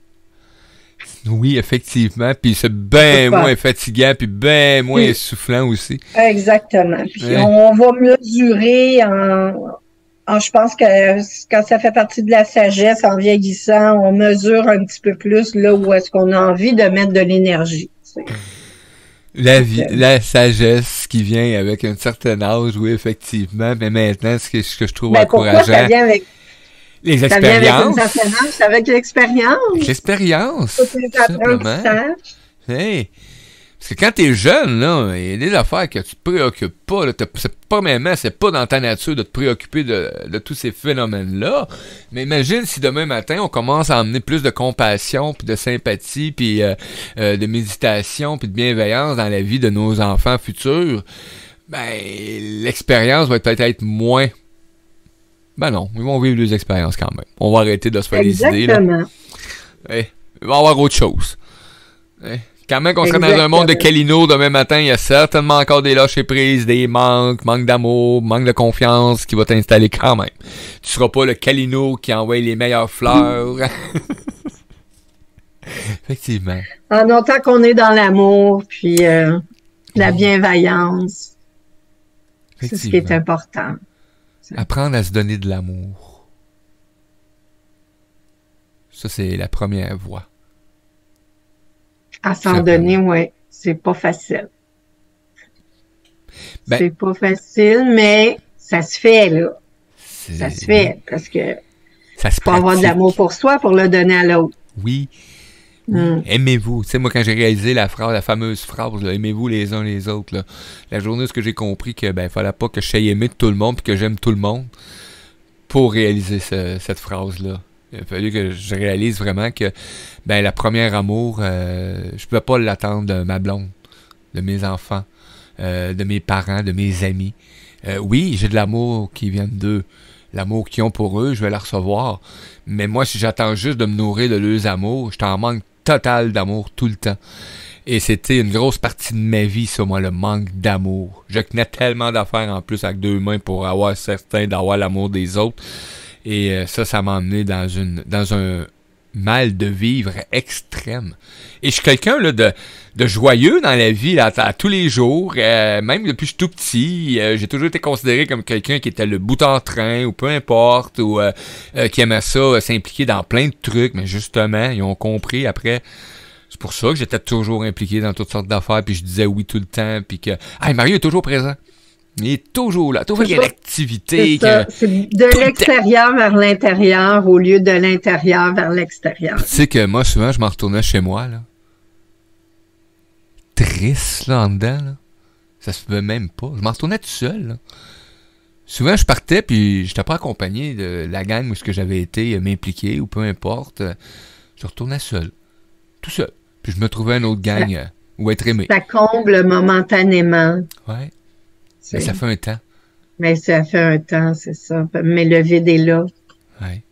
Oui, effectivement. Puis c'est bien moins fatigant, puis bien moins essoufflant aussi. Exactement. Puis on va mesurer je pense que quand ça fait partie de la sagesse, en vieillissant, on mesure un petit peu plus là où est-ce qu'on a envie de mettre de l'énergie. La sagesse qui vient avec un certain âge, oui, effectivement. Mais maintenant, ce que je trouve encourageant... Pourquoi ça vient avec... Les expériences. Ça vient avec un certain âge, c'est avec l'expérience. L'expérience. Simplement. Hey. Parce que quand t'es jeune, là, il y a des affaires que tu te préoccupes pas, là. C'est pas dans ta nature de te préoccuper de tous ces phénomènes-là. Mais imagine si demain matin, on commence à emmener plus de compassion, puis de sympathie, puis de méditation, puis de bienveillance dans la vie de nos enfants futurs. Ben, l'expérience va peut-être être moins... Ben non, ils vont vivre des expériences quand même. On va arrêter de se faire des idées, là. Il va y avoir autre chose. Quand même qu'on serait dans un monde de Calino demain matin, il y a certainement encore des lâchers prises, des manque d'amour, manque de confiance qui va t'installer quand même. Tu seras pas le Calino qui envoie les meilleures fleurs. Effectivement. En autant qu'on est dans l'amour, puis la bienveillance, c'est ce qui est important. Apprendre à se donner de l'amour. Ça, c'est la première voie. À s'en donner, oui. C'est pas facile. C'est pas facile, mais ça se fait, là. Ça se fait, parce que faut avoir de l'amour pour soi pour le donner à l'autre. Oui. Aimez-vous. Tu sais, moi, quand j'ai réalisé la fameuse phrase, là, aimez-vous les uns les autres, là, la journée où j'ai compris que, il fallait pas que je sois aimé de tout le monde puis que j'aime tout le monde pour réaliser cette phrase-là. Il a fallu que je réalise vraiment que ben la première amour, je pouvais pas l'attendre de ma blonde, de mes enfants, de mes parents, de mes amis. Oui, j'ai de l'amour qui vient d'eux. L'amour qu'ils ont pour eux, je vais la recevoir. Mais moi, si j'attends juste de me nourrir de leurs amours, je t'en manque total d'amour tout le temps. Et c'était une grosse partie de ma vie, ça, moi, le manque d'amour. Je tenais tellement d'affaires en plus avec deux mains pour avoir d'avoir l'amour des autres. Et ça m'a emmené dans un mal de vivre extrême. Et je suis quelqu'un là, de joyeux dans la vie là, à tous les jours. Même depuis que je suis tout petit, j'ai toujours été considéré comme quelqu'un qui était le bout en train ou peu importe, ou qui aimait ça, s'impliquer dans plein de trucs. Mais justement, ils ont compris après. C'est pour ça que j'étais toujours impliqué dans toutes sortes d'affaires, puis je disais oui tout le temps, puis que Mario est toujours présent. Il est toujours là. Toujours il y a une activité. C'est de l'extérieur vers l'intérieur au lieu de l'intérieur vers l'extérieur. Tu sais que moi, souvent, je m'en retournais chez moi, là. Triste, là, en dedans, là. Ça se fait même pas. Je m'en retournais tout seul, là. Souvent, je partais, puis je n'étais pas accompagné de la gang où ce que j'avais été m'impliquer, ou peu importe. Je retournais seul. Tout seul. Puis je me trouvais une autre gang où être aimé. Ça comble momentanément. Ouais. Mais ça fait un temps. Mais ça fait un temps, c'est ça. Mais le vide est là. Ouais.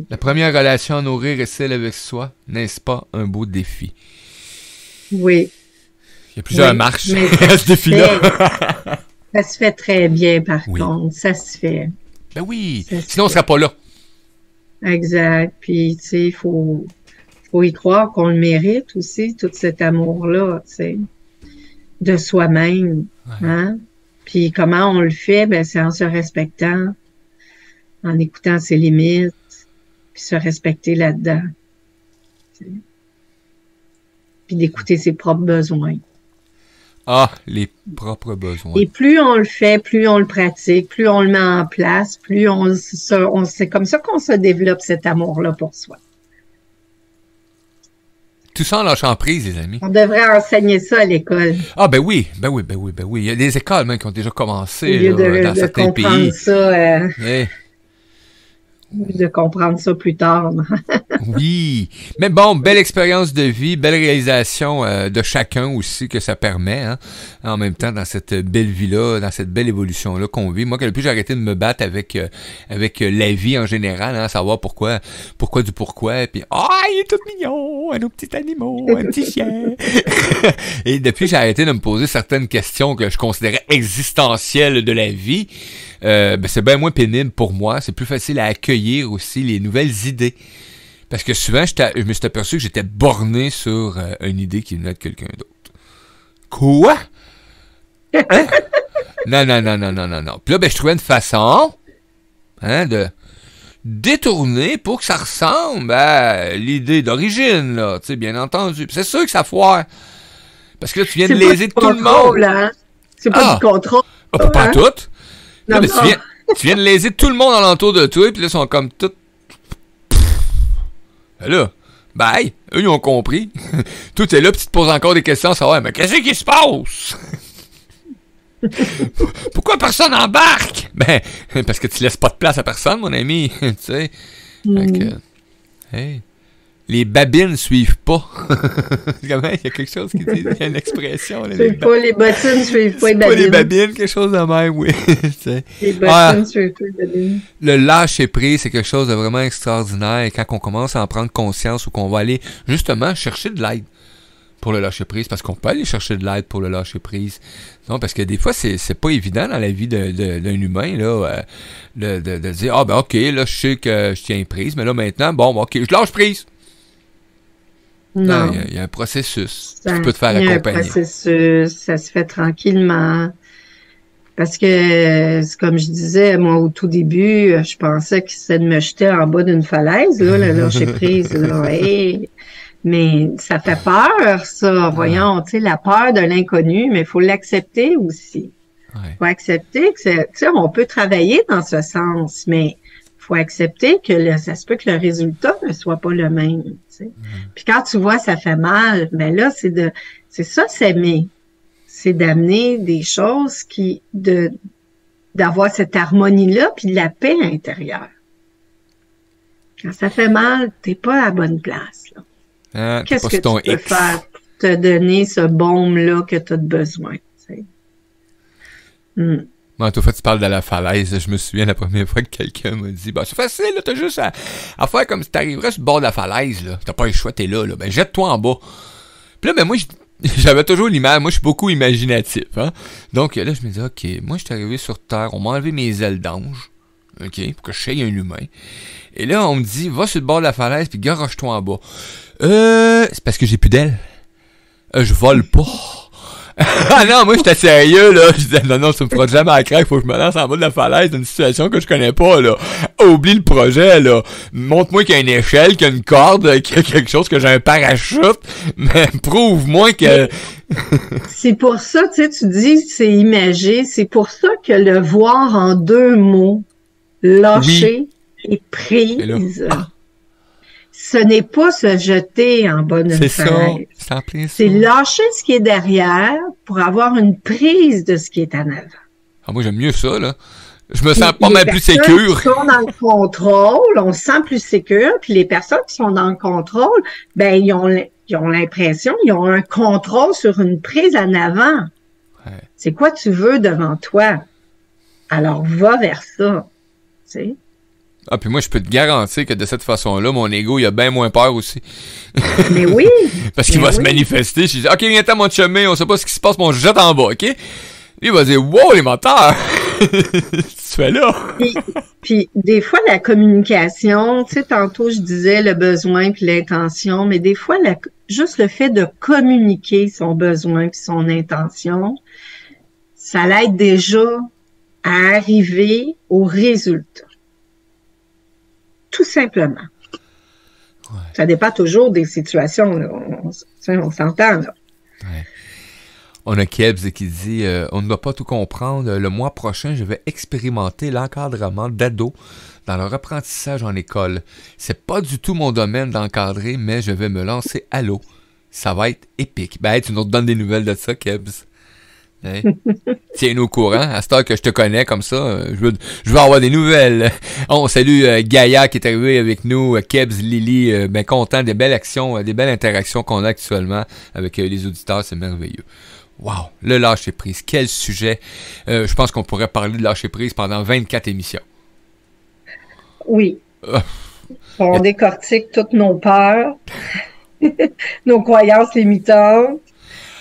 La première relation à nourrir est celle avec soi. N'est-ce pas un beau défi? Oui. Il y a plusieurs marches à ce défi-là. Ça se fait très bien, par contre. Ça se fait. Ben oui. Sinon, on ne serait pas là. Exact. Puis, tu sais, il faut y croire qu'on le mérite aussi, tout cet amour-là, tu sais, de soi-même. Ouais. Hein? Puis comment on le fait? Ben, c'est en se respectant, en écoutant ses limites, puis se respecter là-dedans. Tu sais. Puis d'écouter ses propres besoins. Ah, les propres besoins. Et plus on le fait, plus on le pratique, plus on le met en place, plus c'est comme ça qu'on se développe cet amour-là pour soi. Tout ça en lâchant prise, les amis. On devrait enseigner ça à l'école. Ah, ben oui. Il y a des écoles même qui ont déjà commencé là, dans certains pays. Comprendre ça, de comprendre ça plus tard. Oui. Mais bon, belle expérience de vie, belle réalisation de chacun aussi que ça permet, hein, en même temps dans cette belle vie-là, dans cette belle évolution-là qu'on vit. Moi, depuis j'ai arrêté de me battre avec la vie en général, hein, savoir pourquoi, puis il est tout mignon, un petit animaux, un petit chien. Et depuis j'ai arrêté de me poser certaines questions que je considérais existentielles de la vie, c'est bien moins pénible pour moi, c'est plus facile à accueillir aussi les nouvelles idées. Parce que souvent, je me suis aperçu que j'étais borné sur une idée qui venait de quelqu'un d'autre. Quoi? Hein? Non. Puis là, je trouvais une façon de détourner pour que ça ressemble à l'idée d'origine, là, tu sais, bien entendu. Puis c'est sûr que ça foire. Parce que là, tu viens de léser tout le monde. Hein? C'est pas du contrôle. Pas tout. Non, mais tu viens de léser tout le monde alentour de toi, puis là, ils sont comme tout. Là, bye, eux, ils ont compris. Toi, t'es là, puis tu te poses encore des questions à savoir, mais qu'est-ce qui se passe? Pourquoi personne embarque? Ben, parce que tu laisses pas de place à personne, mon ami, tu sais. Fait que, hey, les babines suivent pas. Comment, il y a quelque chose qui dit, il y a une expression. Là, les bottines suivent pas les babines. Pas les babines, quelque chose de même, oui. Les bottines suivent pas les babines. Le lâcher prise, c'est quelque chose de vraiment extraordinaire. Et quand on commence à en prendre conscience ou qu'on va aller justement chercher de l'aide pour le lâcher prise, parce qu'on peut aller chercher de l'aide pour le lâcher prise. Non, parce que des fois, c'est pas évident dans la vie d'un humain, là, de dire, ok, là, je sais que je tiens prise, mais là, maintenant, ok, je lâche prise. Non. Il y a un processus. Tu peux te faire accompagner. Il y a un processus, ça se fait tranquillement. Parce que, comme je disais, moi, au tout début, je pensais que c'était de me jeter en bas d'une falaise, là, le lâcher prise, là. Hey. Mais ça fait peur, ça. Voyons, tu sais, la peur de l'inconnu, mais il faut l'accepter aussi. Il faut accepter que tu sais, on peut travailler dans ce sens, mais faut accepter que ça se peut que le résultat ne soit pas le même. Tu sais. Puis quand tu vois ça fait mal, ben là, c'est ça s'aimer. C'est d'amener des choses d'avoir cette harmonie-là, puis de la paix intérieure. Quand ça fait mal, t'es pas à la bonne place, là. Hein, Qu'est-ce que tu peux faire pour te donner ce baume-là que tu as besoin, tu sais? Bon, toi, tu parles de la falaise. Je me souviens la première fois que quelqu'un m'a dit, bah, c'est facile, là, t'as juste à faire comme si t'arriverais sur le bord de la falaise, là. T'as pas le choix, t'es là. Ben, jette-toi en bas. Puis là, ben, moi, j'avais toujours l'image. Moi, je suis beaucoup imaginatif, hein. Donc, là, je me dis, OK, moi, je suis arrivé sur Terre. On m'a enlevé mes ailes d'ange. OK, pour que je sois un humain. Et là, on me dit, va sur le bord de la falaise, puis garoche-toi en bas. C'est parce que j'ai plus d'ailes. Je vole pas. Ah non, moi j'étais sérieux, là. Je disais, non, ça me fera jamais à craque, faut que je me lance en bas de la falaise dans une situation que je connais pas, là. Oublie le projet, là. Montre-moi qu'il y a une échelle, qu'il y a une corde, qu'il y a quelque chose, que j'ai un parachute, mais prouve-moi que... C'est pour ça, tu sais, tu dis c'est imagé, c'est pour ça que le voir en deux mots, lâcher et prise, ce n'est pas se jeter en bas d'une falaise. C'est lâcher ce qui est derrière pour avoir une prise de ce qui est en avant. Ah, moi, j'aime mieux ça, là. Je me sens pas mal plus sécure. Les personnes qui sont dans le contrôle, on se sent plus sécure, puis les personnes qui sont dans le contrôle, ben, ils ont l'impression, ils ont un contrôle sur une prise en avant. Ouais. C'est quoi tu veux devant toi? Alors, va vers ça, tu sais. Ah, puis moi, je peux te garantir que de cette façon-là, mon ego, il a bien moins peur aussi. Mais oui! Parce qu'il va se manifester. Je dis, OK, viens-t'en, mon chemin, on sait pas ce qui se passe, mais on se jette en bas, OK? Lui, il va dire, wow, les menteurs! Qu'est-ce que tu fais là? Puis, des fois, la communication, tu sais, tantôt, je disais le besoin puis l'intention, mais des fois, juste le fait de communiquer son besoin puis son intention, ça l'aide déjà à arriver au résultat. Tout simplement. Ouais. Ça dépend toujours des situations. Là. On s'entend. Là. Ouais. On a Kebs qui dit on ne doit pas tout comprendre. Le mois prochain, je vais expérimenter l'encadrement d'ados dans leur apprentissage en école. C'est pas du tout mon domaine d'encadrer, mais je vais me lancer à l'eau. Ça va être épique. Ben, tu nous donnes des nouvelles de ça, Kebs. Hein? Tiens-nous au courant. À cette heure que je te connais comme ça, je veux avoir des nouvelles. On salue Gaïa qui est arrivé avec nous, Kebs, Lily, ben content des belles actions, des belles interactions qu'on a actuellement avec les auditeurs, c'est merveilleux. Wow, le lâcher prise, quel sujet. Je pense qu'on pourrait parler de lâcher prise pendant 24 émissions. Oui. On décortique toutes nos peurs, nos croyances limitantes,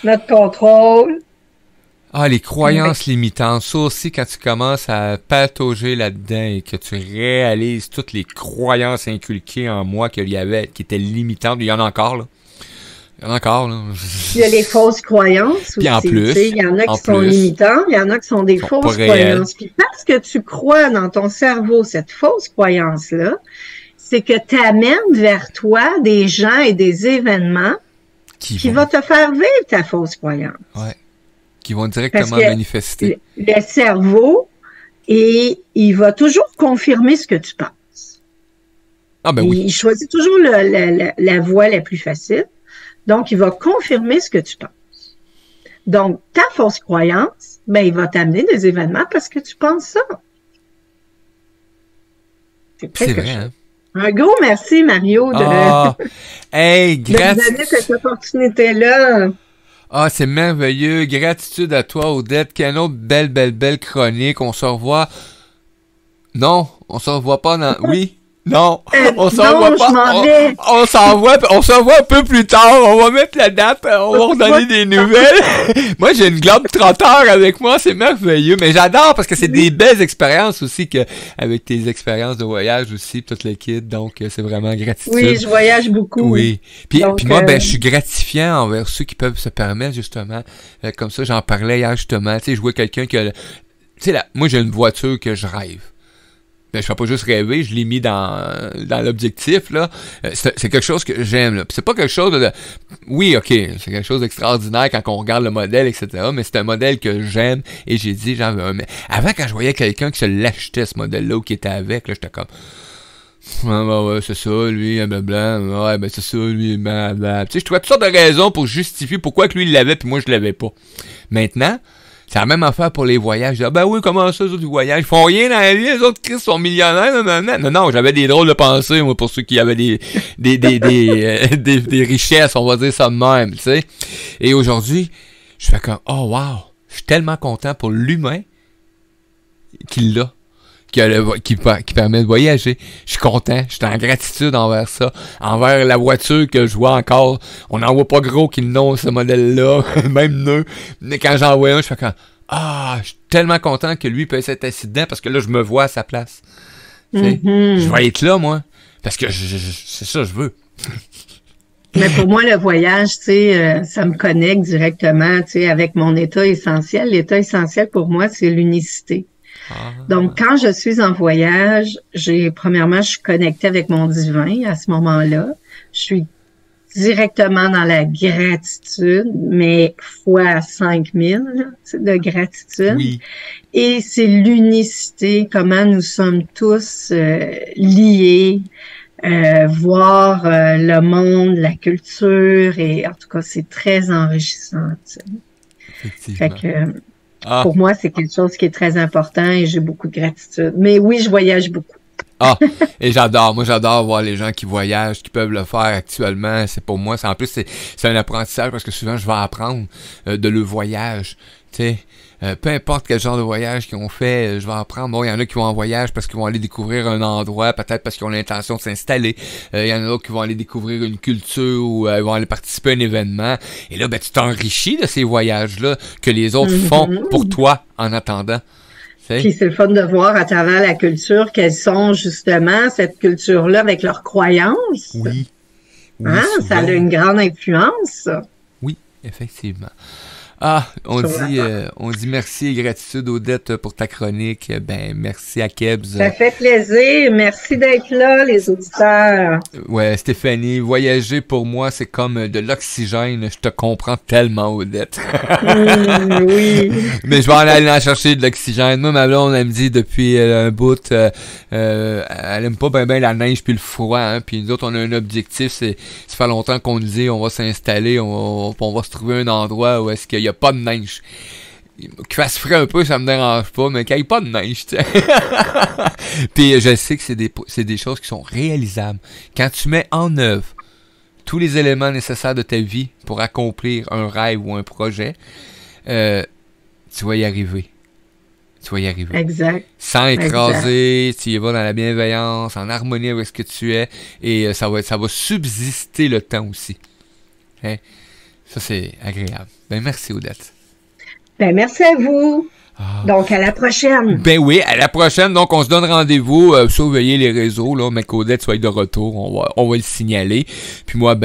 notre contrôle. Ah, les croyances limitantes. Ça aussi, quand tu commences à patauger là-dedans et que tu réalises toutes les croyances inculquées en moi qu'il y avait, qui étaient limitantes. Il y en a encore, là. Il y en a encore, là. Il y a les fausses croyances aussi. Puis en plus. Il y en a qui sont limitantes, il y en a qui sont des fausses croyances. Puis parce que tu crois dans ton cerveau cette fausse croyance-là, c'est que tu amènes vers toi des gens et des événements qui vont te faire vivre ta fausse croyance. Ouais. Qui vont directement manifester. Le cerveau, il va toujours confirmer ce que tu penses. Ah ben oui. Il choisit toujours la voie la plus facile. Donc, il va confirmer ce que tu penses. Donc, ta fausse croyance, ben, il va t'amener des événements parce que tu penses ça. C'est vrai, hein? Un gros merci, Mario, de nous donner cette opportunité-là. Ah, c'est merveilleux. Gratitude à toi, Odette. Quelle autre belle chronique. On se revoit. Non, on se revoit pas dans... Oui. Non, on s'en voit pas. On s'en voit un peu plus tard. On va mettre la date. On va redonner des nouvelles. Moi, j'ai une globe trotteur avec moi. C'est merveilleux. Mais j'adore parce que c'est des belles expériences aussi avec tes expériences de voyage aussi, toute l'équipe. Donc, c'est vraiment gratitude. Oui, je voyage beaucoup. Oui. Puis moi, je suis gratifiant envers ceux qui peuvent se permettre, justement. Comme ça, j'en parlais hier, justement. Tu sais, je vois quelqu'un qui a... Tu sais, moi, j'ai une voiture que je rêve. Ben, je fais pas juste rêver, je l'ai mis dans l'objectif, là. C'est quelque chose que j'aime, là. Puis c'est pas quelque chose de... Oui, OK, c'est quelque chose d'extraordinaire quand on regarde le modèle, etc. Mais c'est un modèle que j'aime et j'ai dit, j'en veux un. Mais avant, quand je voyais quelqu'un qui se l'achetait, ce modèle-là, ou qui était avec, là, j'étais comme... ouais, c'est ça, lui, blablabla. Ouais, ben c'est ça, lui, blablabla. Tu sais, je trouvais toutes sortes de raisons pour justifier pourquoi que lui, il l'avait puis moi, je l'avais pas. Maintenant... C'est la même affaire pour les voyages. Ah, ben oui, comment ça, les autres voyages? Ils font rien dans la vie, les autres Chris sont millionnaires. Non, j'avais des drôles de pensées, moi, pour ceux qui avaient des richesses, on va dire ça de même, tu sais. Et aujourd'hui, je fais comme, oh wow, je suis tellement content pour l'humain qu'il l'a. Qui permet de voyager. Je suis content, je suis en gratitude envers ça, envers la voiture que je vois encore. On n'en voit pas gros qu'ils n'ont ce modèle-là, même nous. Mais quand j'en vois un, je fais comme je suis tellement content que lui puisse être assis dedans parce que là, je me vois à sa place. Je vais être là, moi, parce que c'est ça que je veux. Mais pour moi, le voyage, tu sais, ça me connecte directement, tu sais, avec mon état essentiel. L'état essentiel pour moi, c'est l'unicité. Donc, quand je suis en voyage, premièrement, je suis connectée avec mon divin à ce moment-là. Je suis directement dans la gratitude, mais fois 5000 de gratitude. Oui. Et c'est l'unicité, comment nous sommes tous liés, voir le monde, la culture, et en tout cas, c'est très enrichissant. Tu sais. Effectivement. Fait que, pour moi, c'est quelque chose qui est très important et j'ai beaucoup de gratitude. Mais oui, je voyage beaucoup. Et j'adore. Moi, j'adore voir les gens qui voyagent, qui peuvent le faire actuellement. C'est pour moi, en plus, c'est un apprentissage parce que souvent, je vais apprendre de le voyage. Tu sais, peu importe quel genre de voyage qu'ils ont fait, je vais apprendre. Bon, il y en a qui vont en voyage parce qu'ils vont aller découvrir un endroit, peut-être parce qu'ils ont l'intention de s'installer. Il y en a d'autres qui vont aller découvrir une culture ou ils vont aller participer à un événement. Et là, ben, tu t'enrichis de ces voyages-là que les autres font pour toi en attendant. Puis c'est le fun de voir à travers la culture quelles sont justement cette culture-là avec leurs croyances. Oui. Ça a une grande influence, ça. Oui, effectivement. On dit merci et gratitude Odette pour ta chronique. Ben, merci à Kebs. Ça fait plaisir. Merci d'être là, les auditeurs. Ouais, Stéphanie, voyager pour moi, c'est comme de l'oxygène. Je te comprends tellement, Odette. Oui. Mais je vais aller en chercher de l'oxygène. Moi, ma blonde, elle me dit depuis un bout, elle aime pas ben la neige puis le froid, hein. Puis nous autres, on a un objectif, ça fait longtemps qu'on nous dit, on va s'installer, on va se trouver un endroit où est-ce qu'il y a pas de neige. Qu'il fasse frais un peu, ça me dérange pas, mais qu'il n'y ait pas de neige, tu sais. Puis je sais que c'est des choses qui sont réalisables. Quand tu mets en œuvre tous les éléments nécessaires de ta vie pour accomplir un rêve ou un projet, tu vas y arriver. Tu vas y arriver. Exact. Sans écraser, tu y vas dans la bienveillance, en harmonie avec ce que tu es, et ça va subsister le temps aussi. Hein? Ça, c'est agréable. Ben, merci, Odette. Ben, merci à vous. Donc, à la prochaine. Ben oui, à la prochaine. Donc, on se donne rendez-vous. Surveillez les réseaux, là. Mais qu'Odette soit de retour. On va le signaler. Puis moi,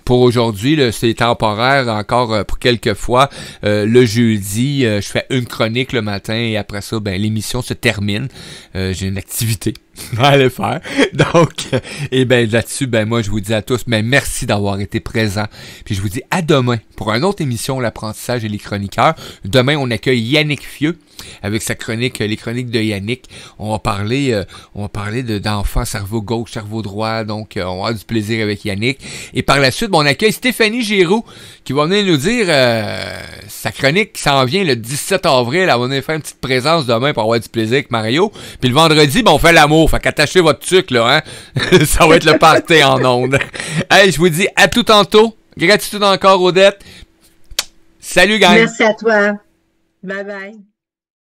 pour aujourd'hui, là, c'est temporaire encore pour quelques fois. Le jeudi, je fais une chronique le matin et après ça, l'émission se termine. J'ai une activité à aller faire. Donc, là-dessus, moi, je vous dis à tous, merci d'avoir été présents. Puis je vous dis à demain pour une autre émission, l'apprentissage et les chroniqueurs. Demain, on accueille Yannick Fieux avec sa chronique, les chroniques de Yannick. On va parler d'enfants, cerveau gauche, cerveau droit. Donc, on va avoir du plaisir avec Yannick. Et par la suite, on accueille Stéphanie Giroux qui va venir nous dire sa chronique qui s'en vient le 17 avril. Elle va venir faire une petite présence demain pour avoir du plaisir avec Mario. Puis le vendredi, on fait l'amour. Fait qu'attachez votre sucre, là, hein. Ça va être le party en ondes. Hey, je vous dis à tout tantôt. Gratitude encore, Odette. Salut, gang. Merci à toi. Bye bye.